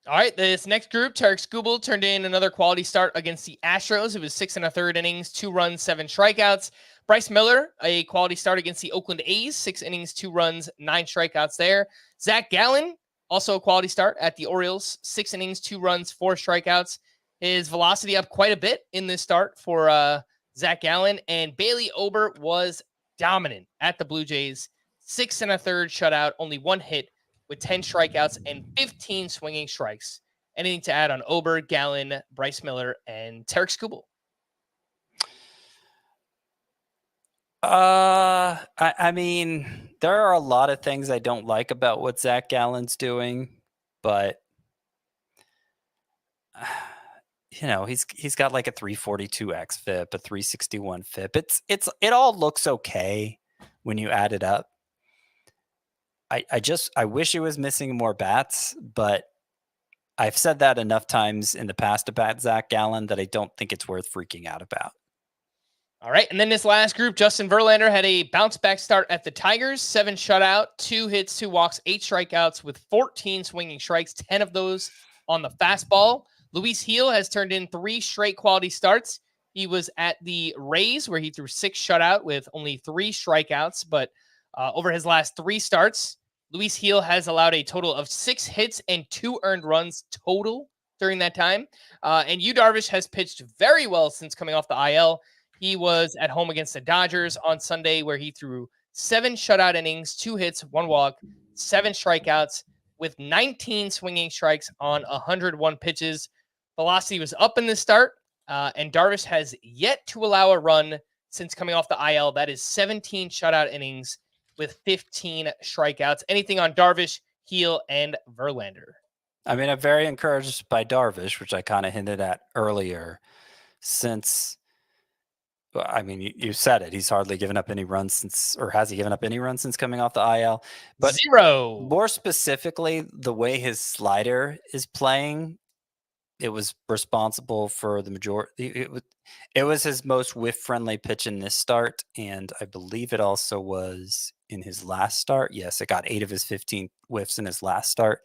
[SPEAKER 1] All right, this next group, Tarik Skubal turned in another quality start against the Astros. It was 6 1/3 innings, 2 runs, 7 strikeouts. Bryce Miller, a quality start against the Oakland A's, 6 innings, 2 runs, 9 strikeouts there. Zach Gallen, also a quality start at the Orioles, 6 innings, 2 runs, 4 strikeouts. His velocity up quite a bit in this start for Zach Gallen. And Bailey Ober was dominant at the Blue Jays, 6 1/3 shutout, only 1 hit with 10 strikeouts and 15 swinging strikes. Anything to add on Ober, Gallen, Bryce Miller, and Tarik Skubal?
[SPEAKER 3] I mean, there are a lot of things I don't like about what Zach Gallen's doing, but he's got like a 342 xFIP, a 361 FIP. It all looks okay when you add it up. I wish he was missing more bats, but I've said that enough times in the past about Zach Gallen that I don't think it's worth freaking out about.
[SPEAKER 1] All right, and then this last group, Justin Verlander had a bounce-back start at the Tigers, 7 shutout, 2 hits, 2 walks, 8 strikeouts with 14 swinging strikes, 10 of those on the fastball. Luis Gil has turned in 3 straight quality starts. He was at the Rays, where he threw 6 shutout with only 3 strikeouts, but over his last 3 starts, Luis Gil has allowed a total of 6 hits and 2 earned runs total during that time. And Yu Darvish has pitched very well since coming off the IL. He was at home against the Dodgers on Sunday, where he threw 7 shutout innings, 2 hits, 1 walk, 7 strikeouts with 19 swinging strikes on 101 pitches. Velocity was up in the start, and Darvish has yet to allow a run since coming off the IL. That is 17 shutout innings with 15 strikeouts. Anything on Darvish, Heel, and Verlander?
[SPEAKER 3] I mean, I'm very encouraged by Darvish, which I kind of hinted at earlier, since, I mean, you said it. He's hardly given up any runs since, or has he given up any runs since coming off the IL? But
[SPEAKER 1] 0.
[SPEAKER 3] More specifically, the way his slider is playing, it was responsible for the majority. It was his most whiff-friendly pitch in this start, and I believe it also was in his last start. Yes, it got 8 of his 15 whiffs in his last start.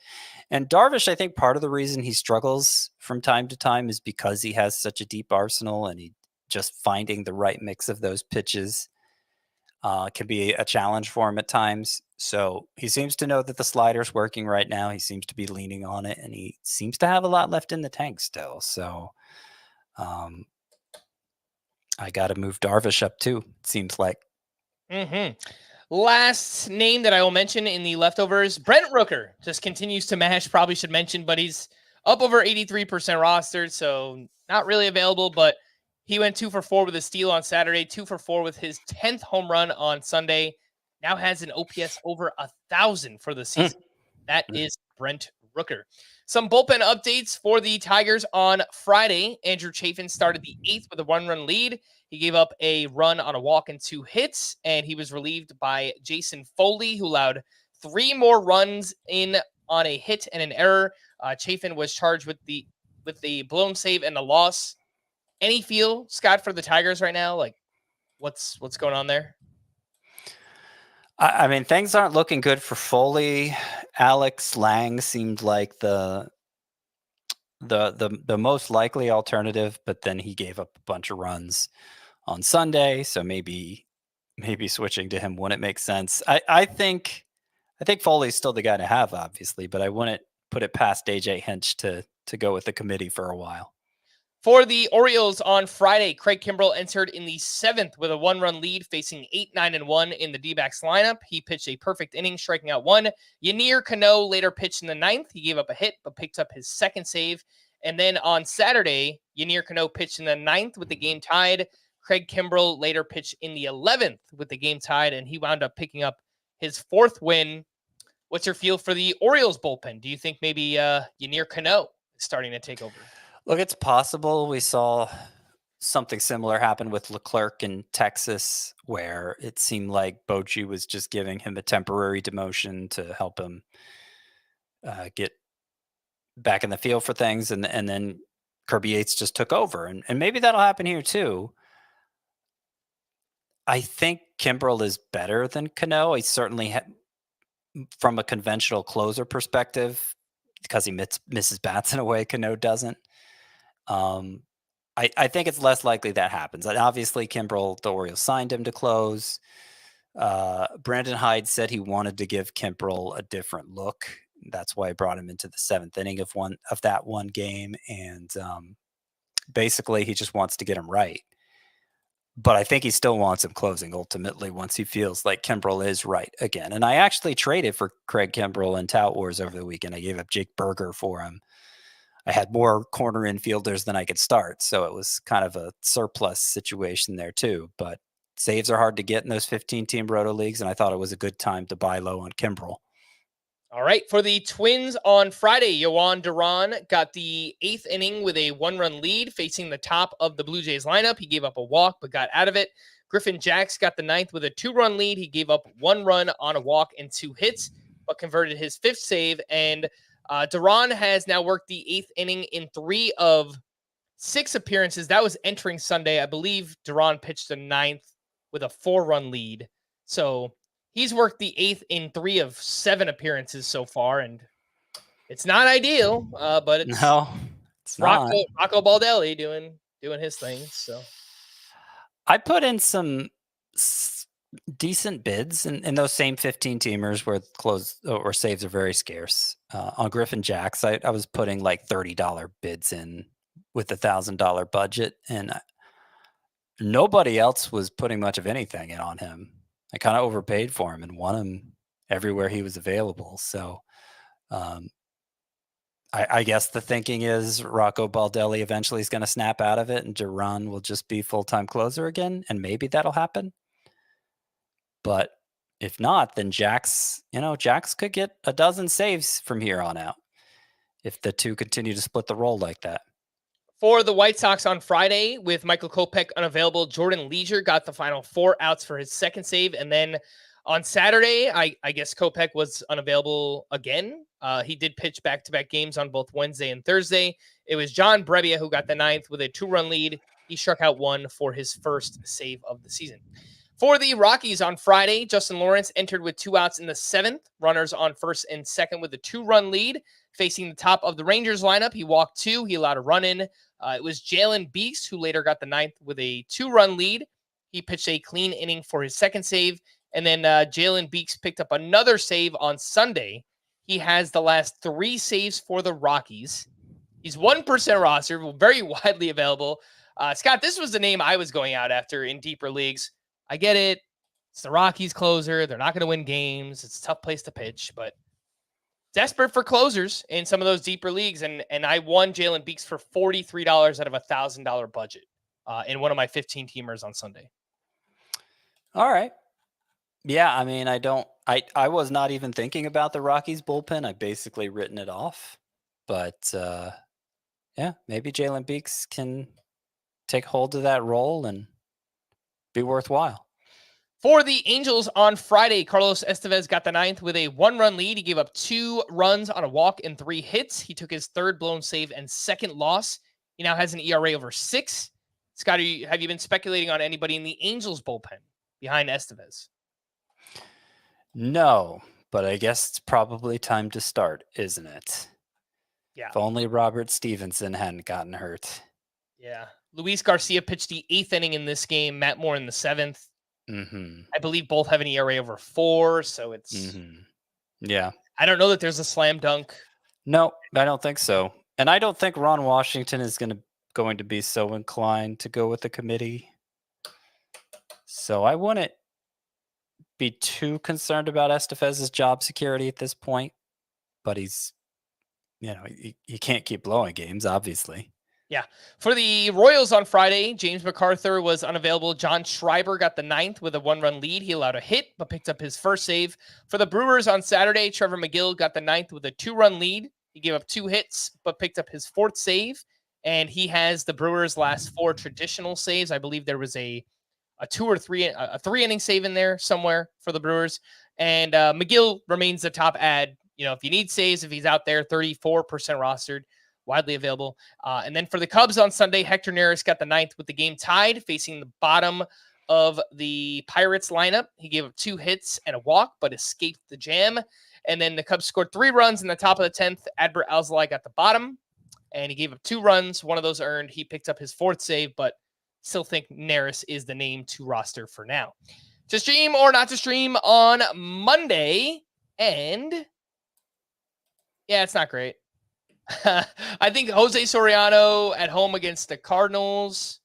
[SPEAKER 3] And Darvish, I think part of the reason he struggles from time to time is because he has such a deep arsenal, and he just finding the right mix of those pitches can be a challenge for him at times. So he seems to know that the slider's working right now. He seems to be leaning on it, and he seems to have a lot left in the tank still. So I got to move Darvish up too, it seems like.
[SPEAKER 1] Last name that I will mention in the leftovers, Brent Rooker. Just continues to mash. Probably should mention, but he's up over 83% rostered, so not really available, but he went 2 for 4 with a steal on Saturday, 2 for 4 with his 10th home run on Sunday. Now has an OPS over 1,000 for the season. That is Brent Rooker. Some bullpen updates for the Tigers on Friday. Andrew Chafin started the 8th with a 1-run lead. He gave up a run on a walk and 2 hits, and he was relieved by Jason Foley, who allowed 3 more runs in on a hit and an error. Chafin was charged with the blown save and the loss. Any feel, Scott, for the Tigers right now? Like, what's going on there?
[SPEAKER 3] I mean, things aren't looking good for Foley. Alex Lang seemed like the most likely alternative, but then he gave up a bunch of runs on Sunday, so maybe switching to him wouldn't make sense. I think Foley's still the guy to have, obviously, but I wouldn't put it past AJ Hinch to go with the committee for a while.
[SPEAKER 1] For the Orioles on Friday, Craig Kimbrell entered in the 7th with a 1-run lead, facing 8-9-1 in the D-backs lineup. He pitched a perfect inning, striking out 1. Yennier Cano later pitched in the 9th. He gave up a hit, but picked up his 2nd save. And then on Saturday, Yennier Cano pitched in the 9th with the game tied. Craig Kimbrell later pitched in the 11th with the game tied, and he wound up picking up his 4th win. What's your feel for the Orioles bullpen? Do you think maybe Yennier Cano is starting to take over?
[SPEAKER 3] Look, it's possible. We saw something similar happen with Leclerc in Texas, where it seemed like Bochy was just giving him a temporary demotion to help him get back in the field for things, and then Kirby Yates just took over, and maybe that'll happen here too. I think Kimbrell is better than Cano. He certainly, from a conventional closer perspective, because he misses bats in a way Cano doesn't. I think it's less likely that happens. And obviously, Kimbrell, the Orioles signed him to close. Brandon Hyde said he wanted to give Kimbrell a different look. That's why I brought him into the 7th inning of that one game. And basically, he just wants to get him right. But I think he still wants him closing ultimately once he feels like Kimbrell is right again. And I actually traded for Craig Kimbrell in Tout Wars over the weekend. I gave up Jake Berger for him. I had more corner infielders than I could start, so it was kind of a surplus situation there too. But saves are hard to get in those 15-team roto leagues, and I thought it was a good time to buy low on Kimbrell.
[SPEAKER 1] All right, for the Twins on Friday, Yohan Duran got the 8th inning with a 1-run lead facing the top of the Blue Jays lineup. He gave up a walk but got out of it. Griffin Jacks got the 9th with a 2-run lead. He gave up 1 run on a walk and 2 hits, but converted his 5th save. And Duran has now worked the 8th inning in 3 of 6 appearances. That was entering Sunday. I believe Duran pitched the 9th with a 4-run lead. So he's worked the 8th in 3 of 7 appearances so far, and it's not ideal, but it's
[SPEAKER 3] not.
[SPEAKER 1] Rocco Baldelli doing his thing. So
[SPEAKER 3] I put in some decent bids in those same 15-teamers where close or saves are very scarce. On Griffin Jacks, I was putting like $30 bids in with the $1,000 budget, and nobody else was putting much of anything in on him. I kind of overpaid for him and won him everywhere he was available. So I guess the thinking is Rocco Baldelli eventually is going to snap out of it and Duran will just be full-time closer again, and maybe that'll happen. But if not, then Jax could get a dozen saves from here on out if the two continue to split the role like that.
[SPEAKER 1] For the White Sox on Friday, with Michael Kopech unavailable, Jordan Leisure got the final 4 outs for his second save. And then on Saturday, I guess Kopech was unavailable again. He did pitch back-to-back games on both Wednesday and Thursday. It was John Brebbia who got the 9th with a 2-run lead. He struck out 1 for his first save of the season. For the Rockies on Friday, Justin Lawrence entered with 2 outs in the 7th. Runners on first and second with a 2-run lead. Facing the top of the Rangers lineup, he walked 2. He allowed a run in. It was Jalen Beeks who later got the 9th with a 2-run lead. He pitched a clean inning for his second save. And then Jalen Beeks picked up another save on Sunday. He has the last 3 saves for the Rockies. He's 1% roster, very widely available. Scott, this was the name I was going out after in deeper leagues. I get it. It's the Rockies closer. They're not going to win games. It's a tough place to pitch, but desperate for closers in some of those deeper leagues. And I won Jalen Beeks for $43 out of a $1,000 budget in one of my 15 teamers on Sunday.
[SPEAKER 3] All right. Yeah. I mean, I was not even thinking about the Rockies bullpen. I basically written it off, but yeah, maybe Jalen Beeks can take hold of that role and be worthwhile.
[SPEAKER 1] For the Angels on Friday, Carlos Estevez got the 9th with a 1-run lead. He gave up 2 runs on a walk and 3 hits. He took his 3rd blown save and 2nd loss. He now has an ERA over 6. Scott, have you been speculating on anybody in the Angels bullpen behind Estevez?
[SPEAKER 3] No, but I guess it's probably time to start, isn't it?
[SPEAKER 1] Yeah.
[SPEAKER 3] If only Robert Stevenson hadn't gotten hurt.
[SPEAKER 1] Yeah. Luis Garcia pitched the 8th inning in this game. Matt Moore in the 7th.
[SPEAKER 3] Mm-hmm.
[SPEAKER 1] I believe both have an ERA over 4, so it's...
[SPEAKER 3] Mm-hmm. Yeah.
[SPEAKER 1] I don't know that there's a slam dunk.
[SPEAKER 3] No, I don't think so. And I don't think Ron Washington is going to be so inclined to go with the committee. So I wouldn't be too concerned about Estevez's job security at this point. But he's, he can't keep blowing games, obviously.
[SPEAKER 1] Yeah. For the Royals on Friday, James MacArthur was unavailable. John Schreiber got the 9th with a 1-run lead. He allowed a hit, but picked up his first save. For the Brewers on Saturday, Trevor McGill got the 9th with a 2-run lead. He gave up 2 hits, but picked up his 4th save. And he has the Brewers' last 4 traditional saves. I believe there was a 2 or 3, a 3-inning save in there somewhere for the Brewers. And McGill remains the top ad. If you need saves, if he's out there, 34% rostered. Widely available. And then for the Cubs on Sunday, Hector Neris got the 9th with the game tied, facing the bottom of the Pirates lineup. He gave up 2 hits and a walk, but escaped the jam. And then the Cubs scored 3 runs in the top of the 10th. Adbert Alzolay got the bottom, and he gave up 2 runs. One of those earned. He picked up his 4th save, but still think Neris is the name to roster for now. To stream or not to stream on Monday, and yeah, it's not great. I think Jose Soriano at home against the Cardinals.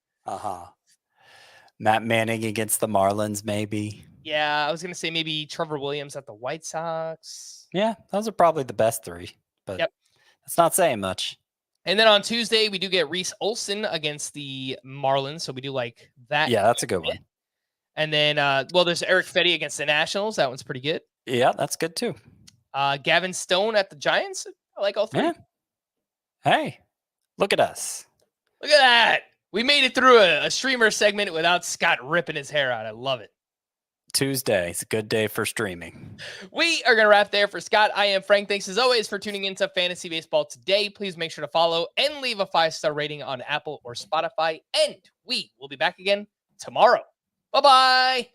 [SPEAKER 3] Matt Manning against the Marlins, maybe.
[SPEAKER 1] Yeah, I was going to say maybe Trevor Williams at the White Sox.
[SPEAKER 3] Yeah, those are probably the best 3, but that's not saying much.
[SPEAKER 1] And then on Tuesday, we do get Reese Olson against the Marlins, so we do like that.
[SPEAKER 3] Yeah, that's a good one.
[SPEAKER 1] And then, there's Eric Fetty against the Nationals. That one's pretty good.
[SPEAKER 3] Yeah, that's good too.
[SPEAKER 1] Gavin Stone at the Giants. I like all 3.
[SPEAKER 3] Yeah. Hey, look at us.
[SPEAKER 1] Look at that. We made it through a streamer segment without Scott ripping his hair out. I love it.
[SPEAKER 3] Tuesday. It's a good day for streaming.
[SPEAKER 1] We are going to wrap there for Scott. I am Frank. Thanks as always for tuning into Fantasy Baseball today. Please make sure to follow and leave a 5-star rating on Apple or Spotify. And we will be back again tomorrow. Bye-bye.